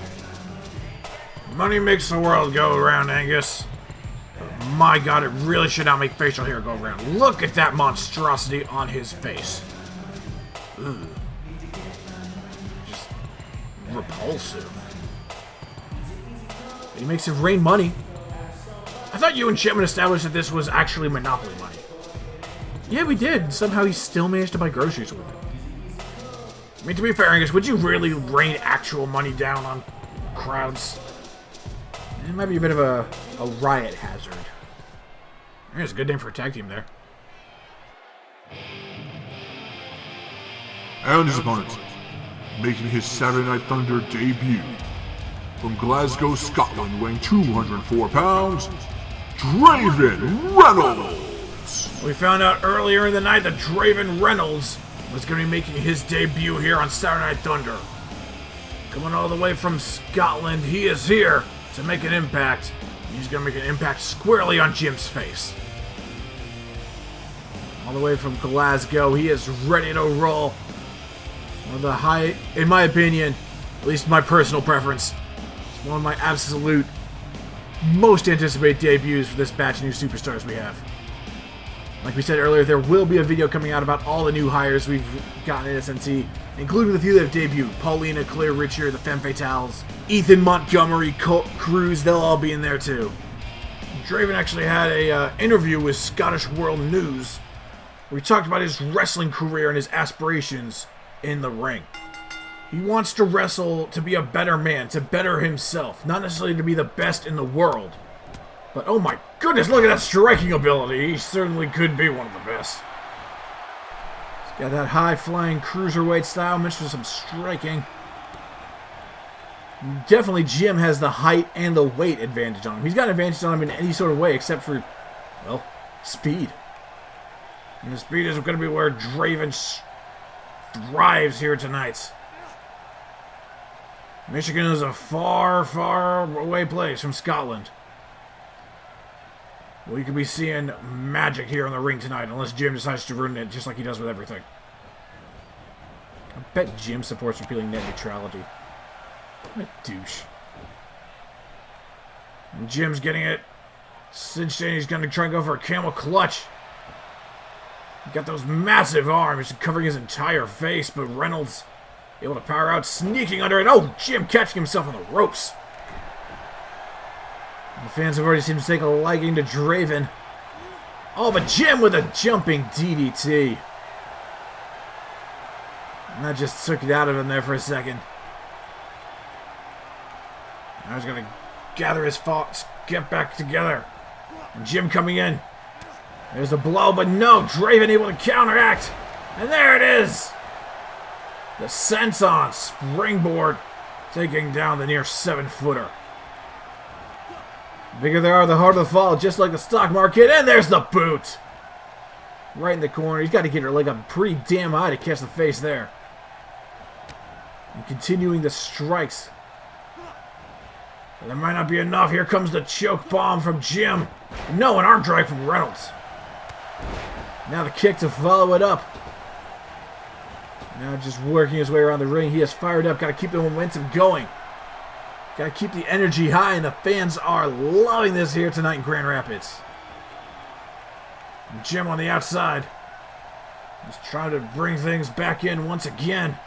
Money makes the world go around, Angus. But my God, it really should not make facial hair go around. Look at that monstrosity on his face. Ugh. Just repulsive. And he makes it rain money. I thought you and Shipman established that this was actually Monopoly money. Yeah, we did. Somehow he still managed to buy groceries with it. I mean, to be fair, Angus, would you really rain actual money down on crowds? It might be a bit of a riot hazard. There's a good name for a tag team there. And his opponent, making his Saturday Night Thunder debut, from Glasgow, Scotland, weighing 204 pounds, Draven Reynolds. We found out earlier in the night that Draven Reynolds was going to be making his debut here on Saturday Night Thunder. Coming all the way from Scotland, he is here to make an impact. He's going to make an impact squarely on Jim's face. All the way from Glasgow, he is ready to roll. One of the high, in my opinion, at least my personal preference, it's one of my absolute most anticipated debuts for this batch of new superstars we have. Like we said earlier, there will be a video coming out about all the new hires we've gotten at SNT, including the few that have debuted. Paulina, Claire Richard, the Femme Fatales, Ethan Montgomery, Cruz, they'll all be in there too. Draven actually had a interview with Scottish World News where he talked about his wrestling career and his aspirations in the ring. He wants to wrestle to be a better man, to better himself, not necessarily to be the best in the world. But oh my goodness, look at that striking ability. He certainly could be one of the best. He's got that high-flying cruiserweight style mixed with some striking. Definitely Jim has the height and the weight advantage on him. He's got an advantage on him in any sort of way except for, well, speed. And the speed is going to be where Draven thrives here tonight. Michigan is a far, far away place from Scotland. We could be seeing magic here in the ring tonight unless Jim decides to ruin it just like he does with everything. I bet Jim supports repealing net neutrality. What a douche. And Jim's getting it cinched in. He's going to try and go for a camel clutch. He's got those massive arms covering his entire face, but Reynolds able to power out, sneaking under it. Oh, Jim catching himself on the ropes. The fans have already seemed to take a liking to Draven. Oh, but Jim with a jumping DDT. And that just took it out of him there for a second. Now he's going to gather his thoughts, get back together. And Jim coming in. There's a blow, but no, Draven able to counteract. And there it is. The senton springboard taking down the near 7-footer. The bigger they are, the harder the fall, just like the stock market. And there's the boot. Right in the corner. He's got to get her leg up pretty damn high to catch the face there. And continuing the strikes. But that might not be enough. Here comes the choke bomb from Jim. No, an arm drag from Reynolds. Now the kick to follow it up. Now just working his way around the ring. He is fired up. Got to keep the momentum going. Got to keep the energy high, and the fans are loving this here tonight in Grand Rapids. And Jim on the outside. Just trying to bring things back in once again.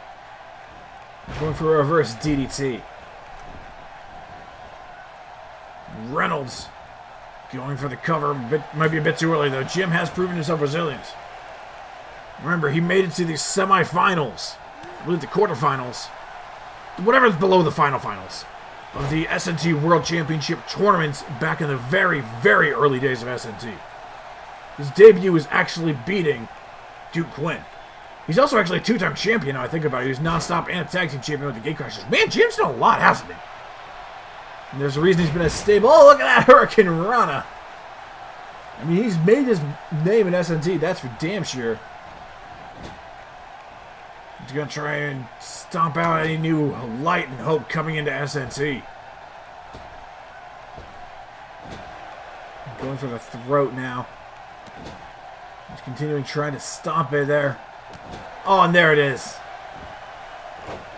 Going for a reverse DDT. Reynolds going for the cover. Might be a bit too early, though. Jim has proven himself resilient. Remember, he made it to the semifinals. I believe the quarterfinals. Whatever's below the finals of the SNT World Championship tournaments back in the very, very early days of SNT. His debut was actually beating Duke Quinn. He's also actually a two-time champion now I think about it. He was non-stop and a tag team champion with the Gatecrashers. Man, Jim's done a lot, hasn't he? And there's a reason he's been a stable. Oh, look at that Hurricane Rana. I mean, he's made his name in SNT, that's for damn sure. He's going to try and stomp out any new light and hope coming into SNT. Going for the throat now. He's continuing trying to stomp it there. Oh, and there it is.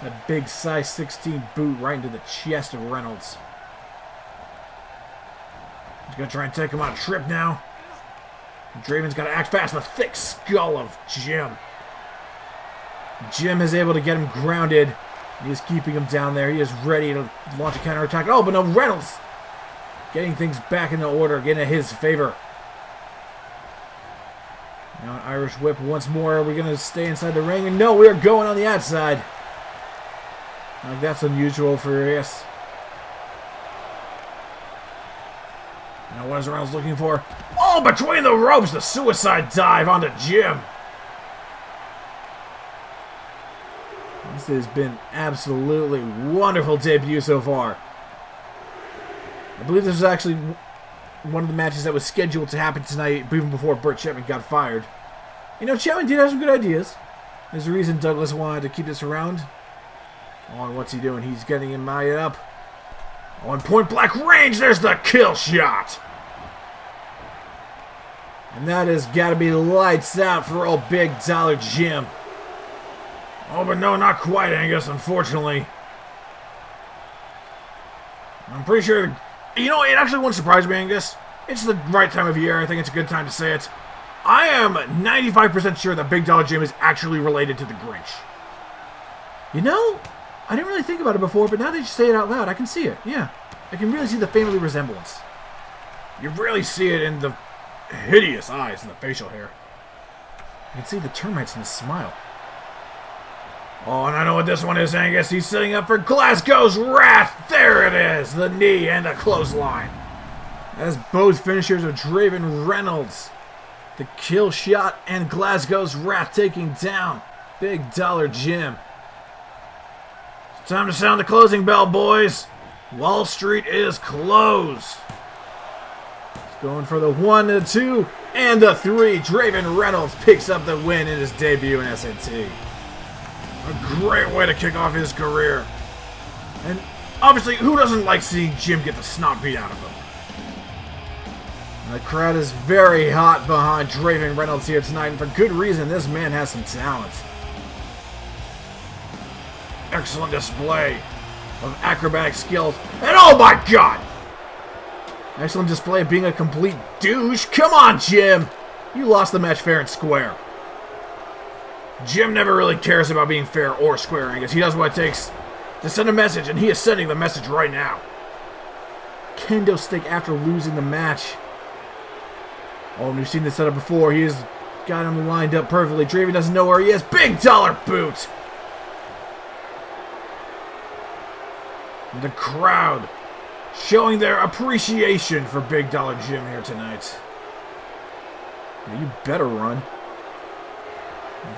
A big size 16 boot right into the chest of Reynolds. He's going to try and take him on a trip now. Draven's got to act fast. The thick skull of Jim. Jim is able to get him grounded. He is keeping him down there. He is ready to launch a counterattack. Oh, but no, Reynolds getting things back into order, getting in his favor. Now an Irish whip once more. Are we going to stay inside the ring? And no, we are going on the outside. Like, that's unusual for us. Now what is Reynolds looking for? Oh, between the ropes, the suicide dive onto Jim. This has been absolutely wonderful debut so far. I believe this is actually one of the matches that was scheduled to happen tonight, even before Burt Shipman got fired. You know, Shipman did have some good ideas. There's a reason Douglas wanted to keep this around. Oh, and what's he doing? He's getting him mired up. On point blank range, there's the kill shot. And that has got to be lights out for old Big Dollar Jim. Oh, but no, not quite, Angus, unfortunately. I'm pretty sure... You know, it actually won't surprise me, Angus. It's the right time of year. I think it's a good time to say it. I am 95% sure that Big Dollar Jim is actually related to the Grinch. You know, I didn't really think about it before, but now that you say it out loud, I can see it. Yeah, I can really see the family resemblance. You really see it in the hideous eyes and the facial hair. You can see the termites in his smile. Oh, and I know what this one is, Angus. He's setting up for Glasgow's Wrath. There it is, the knee and the clothesline. As both finishers of Draven Reynolds. The kill shot and Glasgow's Wrath taking down Big Dollar Jim. It's time to sound the closing bell, boys. Wall Street is closed. He's going for the 1, the 2, and the 3. Draven Reynolds picks up the win in his debut in SNT. A great way to kick off his career. And obviously, who doesn't like seeing Jim get the snot beat out of him? And the crowd is very hot behind Draven Reynolds here tonight, and for good reason. This man has some talent. Excellent display of acrobatic skills. And oh my god! Excellent display of being a complete douche. Come on, Jim! You lost the match fair and square. Jim never really cares about being fair or square, Angus. He does what it takes to send a message, and he is sending the message right now. Kendo stick after losing the match. Oh, and we've seen this setup before. He has got him lined up perfectly. Draven doesn't know where he is. Big Dollar boot! And the crowd showing their appreciation for Big Dollar Jim here tonight. Yeah, you better run.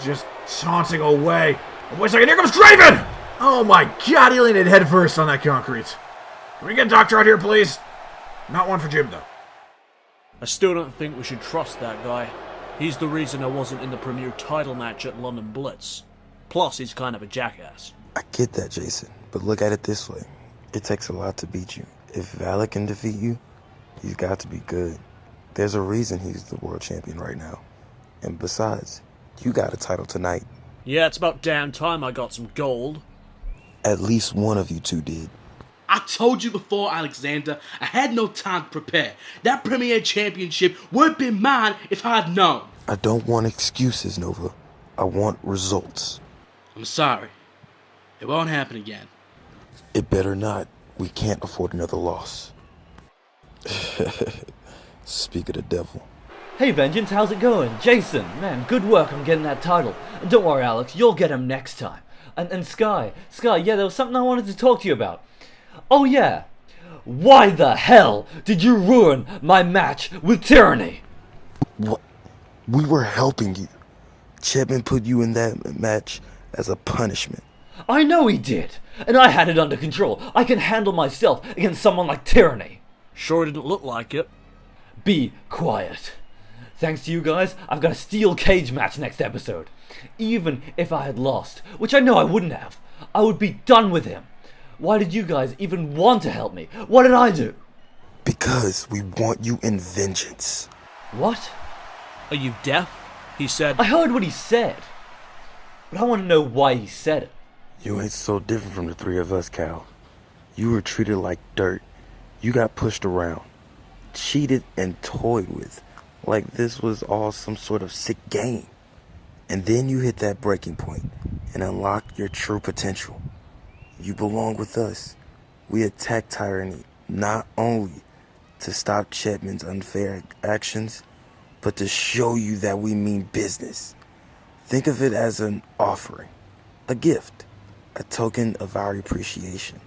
Just taunting away. Oh, wait a second, here comes Draven! Oh my god, he landed head first on that concrete. Can we get a doctor out here, please? Not one for Jim, though. I still don't think we should trust that guy. He's the reason I wasn't in the premier title match at London Blitz. Plus, he's kind of a jackass. I get that, Jason, but look at it this way. It takes a lot to beat you. If Valak can defeat you, he's got to be good. There's a reason he's the world champion right now. And besides, you got a title tonight. Yeah, it's about damn time I got some gold. At least one of you two did. I told you before, Alexander, I had no time to prepare. That Premier Championship would have been mine if I had known. I don't want excuses, Nova. I want results. I'm sorry. It won't happen again. It better not. We can't afford another loss. Speak of the devil. Hey Vengeance, how's it going? Jason, man, good work on getting that title. And don't worry, Alex, you'll get him next time. And Sky, yeah, there was something I wanted to talk to you about. Oh yeah, why the hell did you ruin my match with Tyranny? What? We were helping you. Chapman put you in that match as a punishment. I know he did, and I had it under control. I can handle myself against someone like Tyranny. Sure didn't look like it. Be quiet. Thanks to you guys, I've got a steel cage match next episode. Even if I had lost, which I know I wouldn't have, I would be done with him. Why did you guys even want to help me? What did I do? Because we want you in vengeance. What? Are you deaf? He said... I heard what he said. But I want to know why he said it. You ain't so different from the three of us, Cal. You were treated like dirt. You got pushed around, cheated and toyed with, like this was all some sort of sick game. And then you hit that breaking point and unlocked your true potential. You belong with us. We attack Tyranny not only to stop Shipman's unfair actions, but to show you that we mean business. Think of it as an offering, a gift, a token of our appreciation.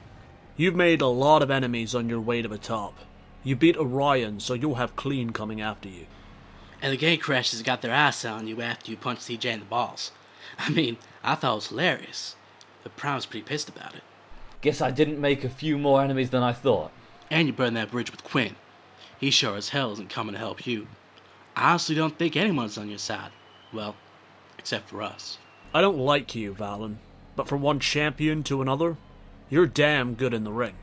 You've made a lot of enemies on your way to the top. You beat Orion, so you'll have Clean coming after you. And the gate crashers got their ass on you after you punched CJ in the balls. I mean, I thought it was hilarious. The Prime's pretty pissed about it. Guess I didn't make a few more enemies than I thought. And you burned that bridge with Quinn. He sure as hell isn't coming to help you. I honestly don't think anyone's on your side. Well, except for us. I don't like you, Valen, but from one champion to another, you're damn good in the ring.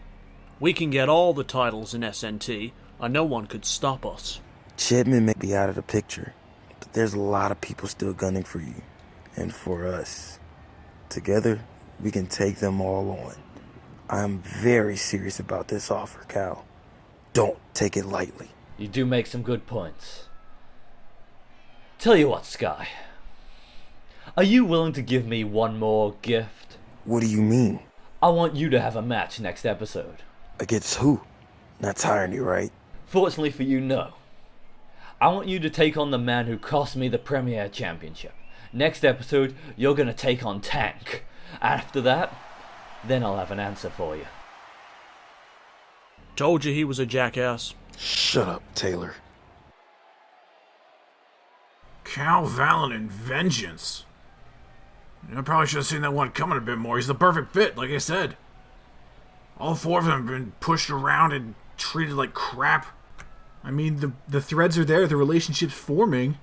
We can get all the titles in SNT, and no one could stop us. Shipman may be out of the picture, but there's a lot of people still gunning for you, and for us. Together, we can take them all on. I'm very serious about this offer, Cal. Don't take it lightly. You do make some good points. Tell you what, Sky. Are you willing to give me one more gift? What do you mean? I want you to have a match next episode. Against who? Not Tyranny, right? Fortunately for you, no. I want you to take on the man who cost me the Premier Championship. Next episode, you're gonna take on Tank. After that, then I'll have an answer for you. Told you he was a jackass. Shut up, Taylor. Cal, Valen, and Vengeance. I probably should have seen that one coming a bit more. He's the perfect fit, like I said. All four of them have been pushed around and treated like crap. I mean, the threads are there, the relationship's forming.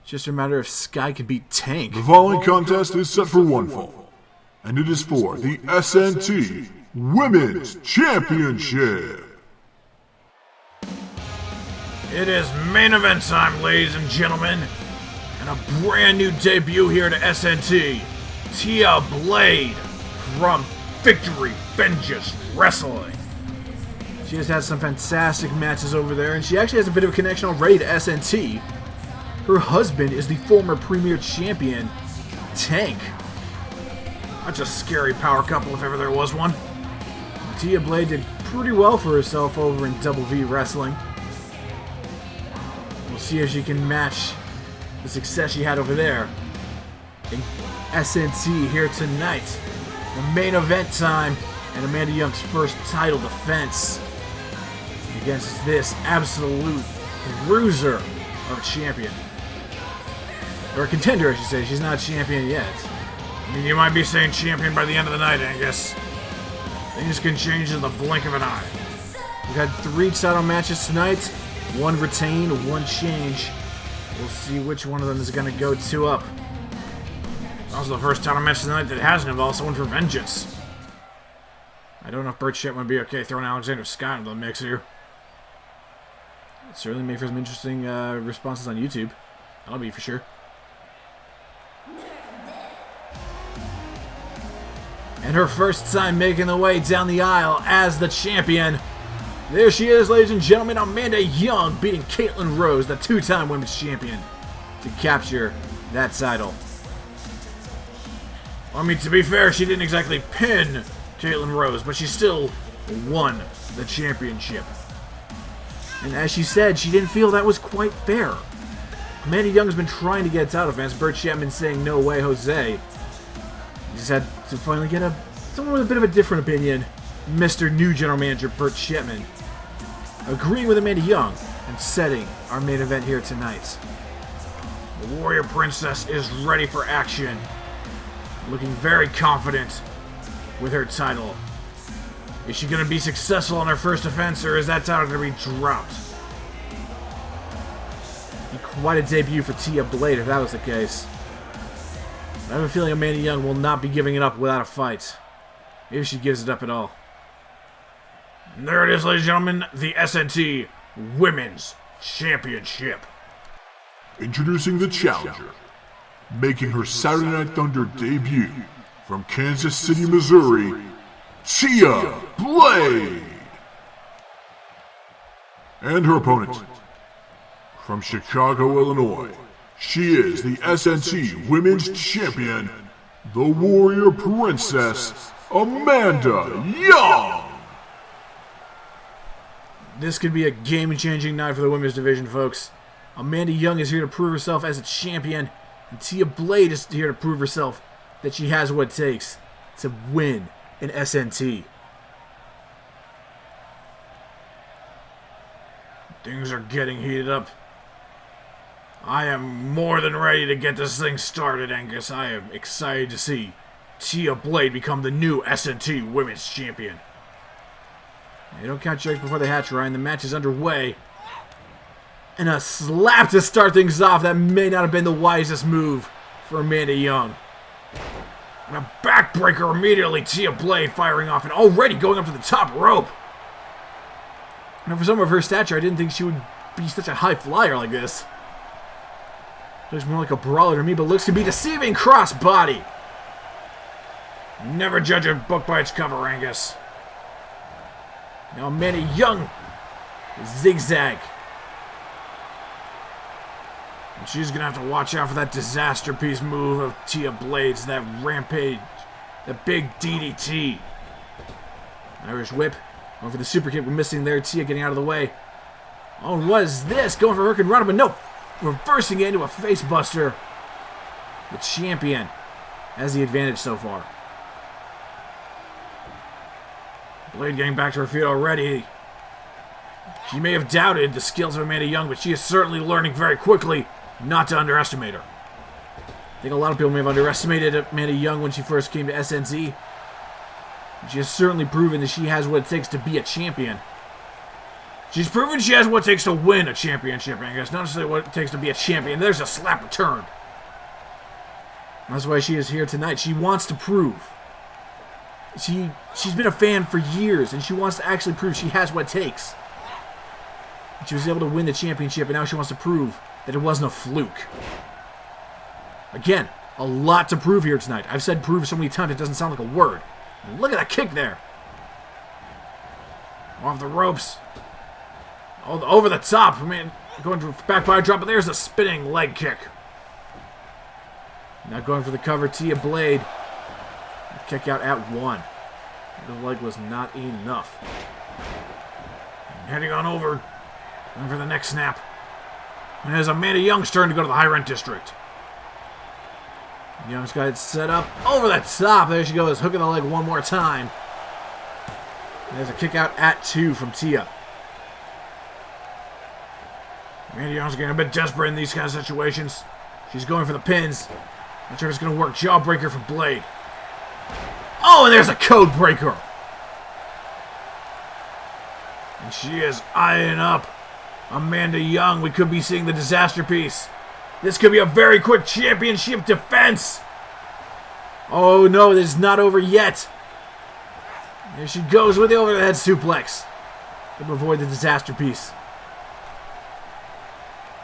It's just a matter of Sky can beat Tank. The following contest is set for one fall, and it is for the SNT Women's Championship. It is main event time, ladies and gentlemen, and a brand new debut here to SNT. Tia Blade from Victory Vengeance Wrestling. She has had some fantastic matches over there, and she actually has a bit of a connection already to SNT. Her husband is the former Premier Champion, Tank. That's a scary power couple if ever there was one. Tia Blade did pretty well for herself over in Double V Wrestling. We'll see if she can match the success she had over there in SNT here tonight. The main event time and Amanda Young's first title defense against this absolute bruiser of a champion. Or a contender, I should say. She's not a champion yet. I mean, you might be saying champion by the end of the night, Angus. Things can change in the blink of an eye. We've had 3 title matches tonight. 1 retain, 1 change. We'll see which one of them is going to go 2 up. It's also the first title match tonight that hasn't involved someone for Vengeance. I don't know if Burt Shipman would be okay throwing Alexander Scott into the mix here. It'd certainly make for some interesting responses on YouTube. That'll be for sure. And her first time making the way down the aisle as the champion. There she is, ladies and gentlemen, Amanda Young beating Caitlin Rose, the 2-time women's champion, to capture that title. I mean, to be fair, she didn't exactly pin Caitlin Rose, but she still won the championship. And as she said, she didn't feel that was quite fair. Amanda Young has been trying to get a title defense. Burt Shipman saying, "No way, Jose." He just had to finally get someone with a bit of a different opinion. Mr. New General Manager Burt Shipman agreeing with Amanda Young and setting our main event here tonight. The Warrior Princess is ready for action, looking very confident with her title. Is she going to be successful on her first defense, or is that title going to be dropped? Be quite a debut for Tia Blade if that was the case. I have a feeling Amanda Young will not be giving it up without a fight. Maybe she gives it up at all. And there it is, ladies and gentlemen, the SNT Women's Championship. Introducing the challenger, making her Saturday Night Thunder debut from Kansas City, Missouri, Tia Blade. And her opponent, from Chicago, Illinois, she is the SNT Women's Champion, the Warrior Princess, Amanda Young. This could be a game-changing night for the women's division, folks. Amanda Young is here to prove herself as a champion, and Tia Blade is here to prove herself that she has what it takes to win in SNT. Things are getting heated up. I am more than ready to get this thing started, Angus. I am excited to see Tia Blade become the new SNT Women's Champion. Hey, don't count your eggs before they hatch, Ryan. The match is underway. And a slap to start things off. That may not have been the wisest move for Amanda Young. And a backbreaker immediately. Tia Blade firing off and already going up to the top rope. Now, for some of her stature, I didn't think she would be such a high flyer like this. Looks more like a brawler to me, but looks to be deceiving crossbody. Never judge a book by its cover, Angus. Now Amanda Young, zigzag. And she's going to have to watch out for that disaster piece move of Tia Blade's, that rampage, that big DDT. Irish whip. Going for the super kick. We're missing there. Tia getting out of the way. Oh, what is this? Going for Hurricane Rana, but no. Reversing it into a face buster. The champion has the advantage so far. Blade getting back to her feet already. She may have doubted the skills of Amanda Young, but she is certainly learning very quickly not to underestimate her. I think a lot of people may have underestimated Amanda Young when she first came to SNT. She has certainly proven that she has what it takes to be a champion. She's proven she has what it takes to win a championship, Angus. Not necessarily what it takes to be a champion. There's a slap returned. That's why she is here tonight. She wants to prove. She's been a fan for years, and she wants to actually prove she has what it takes. She was able to win the championship, and now she wants to prove that it wasn't a fluke. Again, a lot to prove here tonight. I've said prove so many times it doesn't sound like a word. Look at that kick there. Off the ropes. Oh, over the top. I mean, going for back body drop, but there's a spinning leg kick. Now going for the cover, Tia Blade. Kick out at one. The leg was not enough. Heading on over. Going for the next snap. And there's Amanda Young's turn to go to the high rent district. Young's got it set up over the top. There she goes, hooking the leg one more time. And there's a kick out at two from Tia. Amanda Young's getting a bit desperate in these kind of situations. She's going for the pins. Not sure if it's going to work. Jawbreaker for Blade. Oh, and there's a code breaker. And she is eyeing up Amanda Young. We could be seeing the disaster piece. This could be a very quick championship defense. Oh no, this is not over yet. There she goes with the overhead suplex to avoid the disaster piece.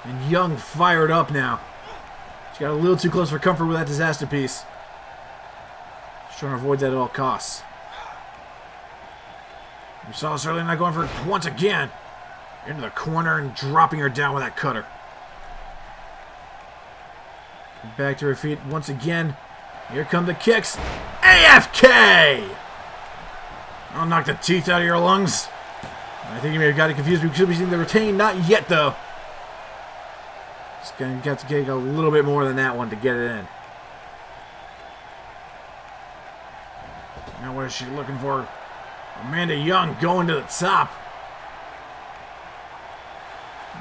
And Young fired up now. She got a little too close for comfort with that disaster piece. She's trying to avoid that at all costs. We saw us earlier, not going for it once again. Into the corner and dropping her down with that cutter. Back to her feet once again. Here come the kicks. AFK! I'll knock the teeth out of your lungs. I think you may have got it confused. We should be seeing the retain. Not yet, though. Just gonna have to get a little bit more than that one to get it in. Now what is she looking for? Amanda Young going to the top.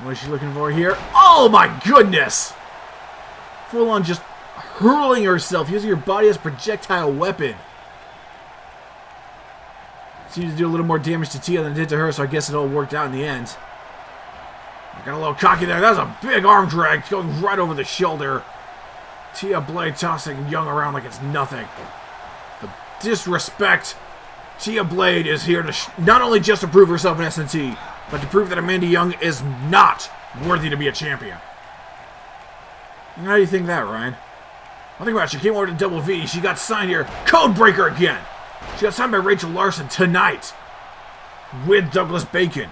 What is she looking for here? Oh my goodness! Full on just hurling herself, using her body as a projectile weapon. Seemed to do a little more damage to Tia than it did to her, so I guess it all worked out in the end. Got a little cocky there. That was a big arm drag going right over the shoulder. Tia Blade tossing Young around like it's nothing. The disrespect. Tia Blade is here to not only just to prove herself in SNT, but to prove that Amanda Young is not worthy to be a champion. How do you think that, Ryan? Well, think about it. She came over to Double V. She got signed here. Codebreaker again. She got signed by Rachel Larson tonight with Douglas Bacon.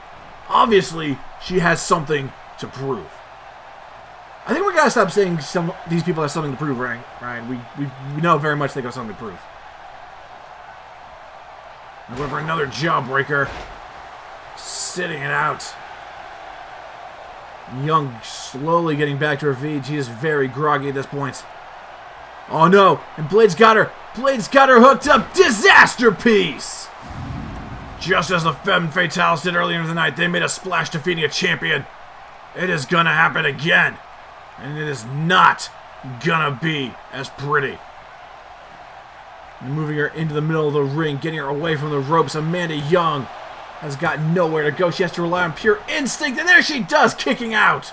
Obviously, she has something to prove. I think we gotta stop saying these people have something to prove, Ryan. We know very much they got something to prove. I'm going for another jawbreaker. sitting it out. Young slowly getting back to her feet. She is very groggy at this point. Oh no, and Blade's got her. Blade's got her hooked up. Disaster piece! Just as the Femme Fatales did earlier in the night, they made a splash defeating a champion. It is gonna happen again. And it is not gonna be as pretty. And moving her into the middle of the ring, getting her away from the ropes, Amanda Young has got nowhere to go. She has to rely on pure instinct, and there she does, kicking out.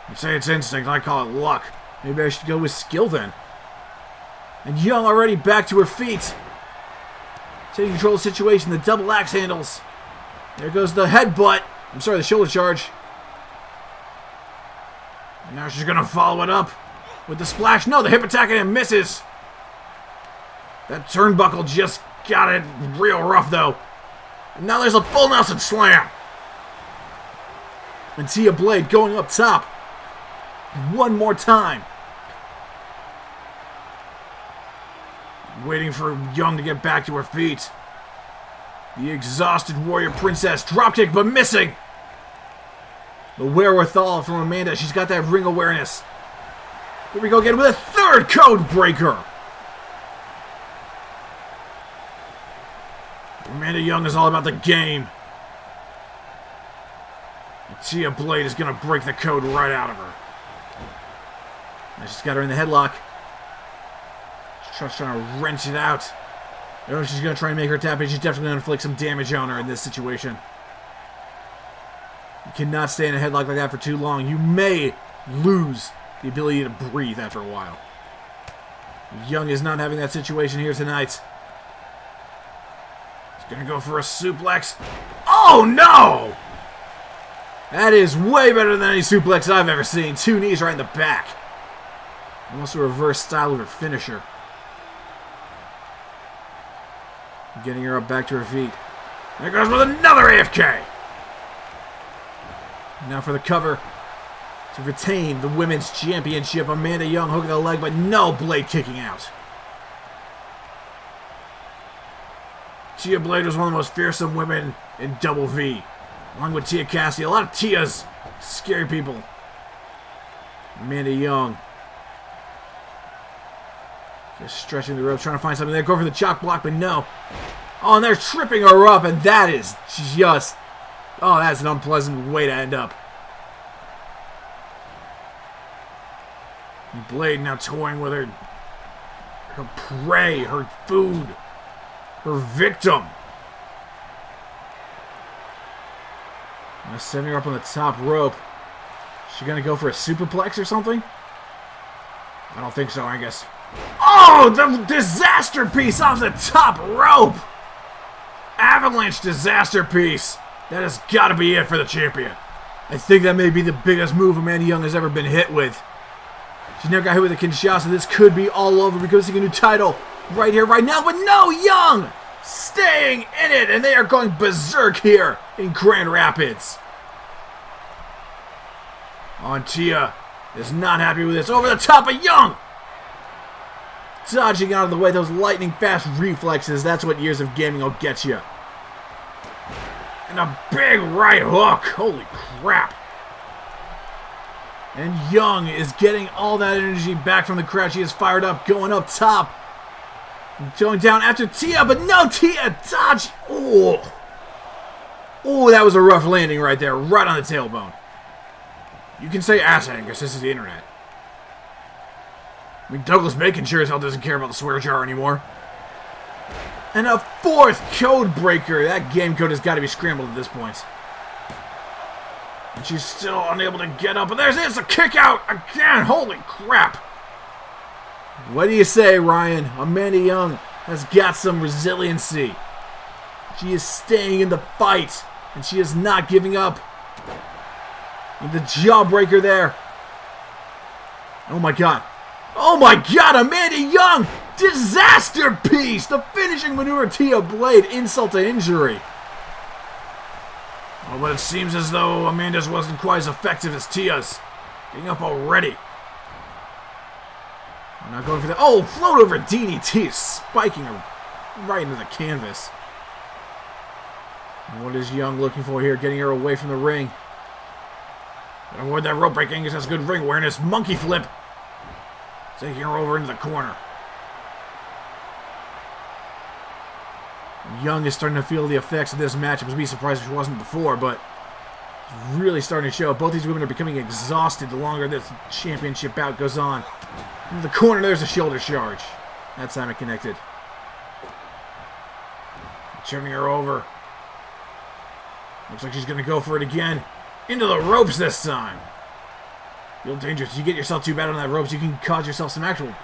You say it's instinct, I call it luck. Maybe I should go with skill then. And Young already back to her feet. Taking control of the situation, the double axe handles. There goes the headbutt. I'm sorry, the shoulder charge. And now she's going to follow it up with the splash. No, the hip attack and it misses. That turnbuckle just got it real rough, though. And now there's a full Nelson slam. And Tia Blade going up top. One more time. Waiting for Young to get back to her feet. The exhausted warrior princess. Dropkick, but missing. The wherewithal from Amanda. She's got that ring awareness. Here we go again with a third code breaker. Amanda Young is all about the game. And Tia Blade is going to break the code right out of her. And she's got her in the headlock. She's trying to wrench it out. I know she's going to try and make her tap, but she's definitely going to inflict some damage on her in this situation. You cannot stay in a headlock like that for too long. You may lose the ability to breathe after a while. Young is not having that situation here tonight. He's going to go for a suplex. Oh, no! That is way better than any suplex I've ever seen. Two knees right in the back. Almost a reverse style of her finisher. Getting her up back to her feet. There goes with another AFK. Now for the cover. To retain the women's championship. Amanda Young hooking the leg, but no Blade kicking out. Tia Blade was one of the most fearsome women in Double V. Along with Tia Cassidy. A lot of Tias. Scary people. Amanda Young. Just stretching the ropes, trying to find something there. Go for the chop block, but no. Oh, and they're tripping her up, and that is just... Oh, that's an unpleasant way to end up. Blade now toying with her prey, her food, her victim. Now setting her up on the top rope. Is she going to go for a superplex or something? I don't think so, I guess. Oh, the disaster piece off the top rope! Avalanche disaster piece. That has got to be it for the champion. I think that may be the biggest move Amanda Young has ever been hit with. She's never got hit with a Kinshasa. This could be all over because of a new title right here, right now. But no, Young staying in it, and they are going berserk here in Grand Rapids. Tia is not happy with this. Over the top of Young. Dodging out of the way, those lightning fast reflexes, that's what years of gaming will get you. And a big right hook, holy crap. And Young is getting all that energy back from the crowd. She is fired up, going up top. Going down after Tia, but no, Tia, dodge. Oh, that was a rough landing right there, right on the tailbone. You can say ass because this is the internet. I mean, Douglas Bacon sure as hell doesn't care about the swear jar anymore. And a fourth code breaker. That game code has got to be scrambled at this point. And she's still unable to get up. And there's a kick out again. Holy crap. What do you say, Ryan? Amanda Young has got some resiliency. She is staying in the fight. And she is not giving up. And the jawbreaker there. Oh my god. Oh my god, Amanda Young! Disaster piece! The finishing maneuver Tia Blade, insult to injury. Oh, but it seems as though Amanda's wasn't quite as effective as Tia's. Getting up already. I'm not going for that. Oh, float over DDT, spiking her right into the canvas. And what is Young looking for here? Getting her away from the ring. Avoid that rope break. Angus has good ring awareness. Monkey flip. Taking her over into the corner. Young is starting to feel the effects of this match. I would be surprised if she wasn't before, but it's really starting to show. Both these women are becoming exhausted the longer this championship bout goes on. In the corner, there's a shoulder charge. That time it connected. Turning her over. Looks like she's going to go for it again. Into the ropes this time. Real dangerous. You get yourself too bad on that ropes, you can cause yourself some actual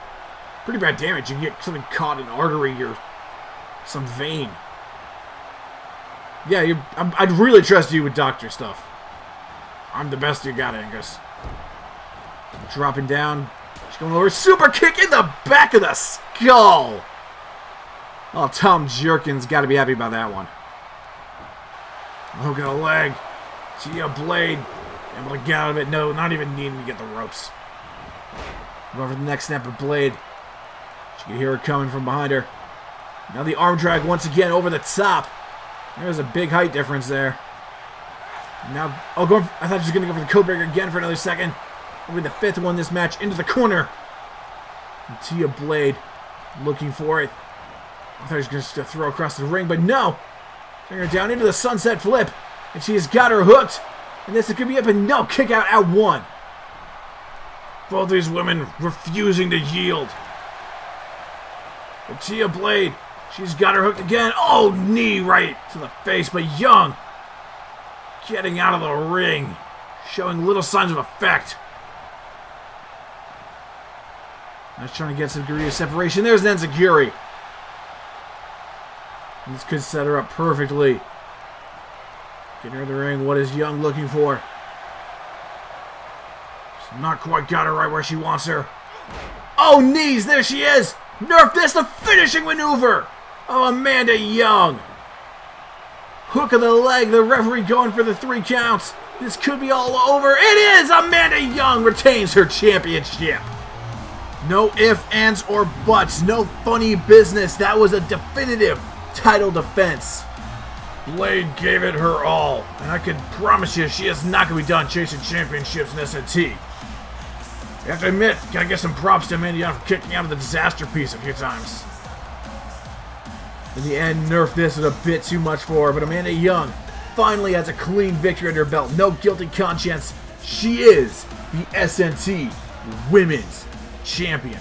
pretty bad damage. You can get something caught in an artery or some vein. Yeah, I'd really trust you with doctor stuff. I'm the best you got, Angus. Dropping down. She's going over. Super kick in the back of the skull. Oh, Tom Jerkins got to be happy about that one. Hook in the leg. Gia Blade. Able to get out of it. No, not even needing to get the ropes. Go for the next snap of Blade. She can hear her coming from behind her. Now the arm drag once again over the top. There's a big height difference there. Now, I thought she was going to go for the code breaker again for another second. It'll be the 5th one this match. Into the corner. And Tia Blade looking for it. I thought she was going to throw across the ring, but no. Bring her down into the sunset flip. And she has got her hooked. And this could be up and no. Kick out at 1. Both these women refusing to yield. But Tia Blade, she's got her hooked again. Oh, knee right to the face. But Young getting out of the ring. Showing little signs of effect. Now trying to get some degree of separation. There's an enziguri. This could set her up perfectly. Getting her in the ring. What is Young looking for? She's not quite got her right where she wants her. Oh, knees. There she is. Nerf this. The finishing maneuver of Amanda Young. Hook of the leg. The referee going for the 3 counts. This could be all over. It is. Amanda Young retains her championship. No ifs, ands, or buts. No funny business. That was a definitive title defense. Blade gave it her all, and I can promise you she is not going to be done chasing championships in SNT. You have to admit, gotta give some props to Amanda Young for kicking out of the disaster piece a few times. In the end, Nerf this was a bit too much for her, but Amanda Young finally has a clean victory under her belt. No guilty conscience. She is the SNT Women's Champion.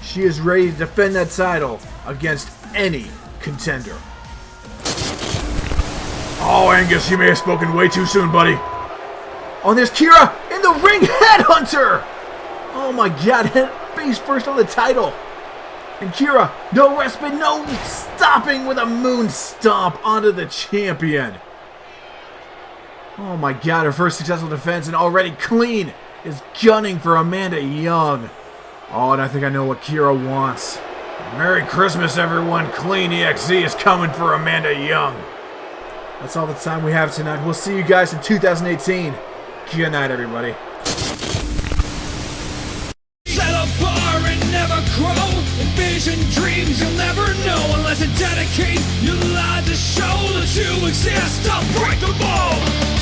She is ready to defend that title against any contender. Oh, Angus, you may have spoken way too soon, buddy. Oh, there's Kira in the ring. Headhunter! Oh my god, face first on the title. And Kira, no respite, no stopping with a moon stomp onto the champion. Oh my god, her first successful defense and already clean is gunning for Amanda Young. Oh, and I think I know what Kira wants. Merry Christmas, everyone. Clean EXE is coming for Amanda Young. That's all the time we have tonight. We'll see you guys in 2018. Good night, everybody. Set a bar and never grow. Envision dreams you'll never know unless you dedicate your life to show that you exist. I'll break the mold.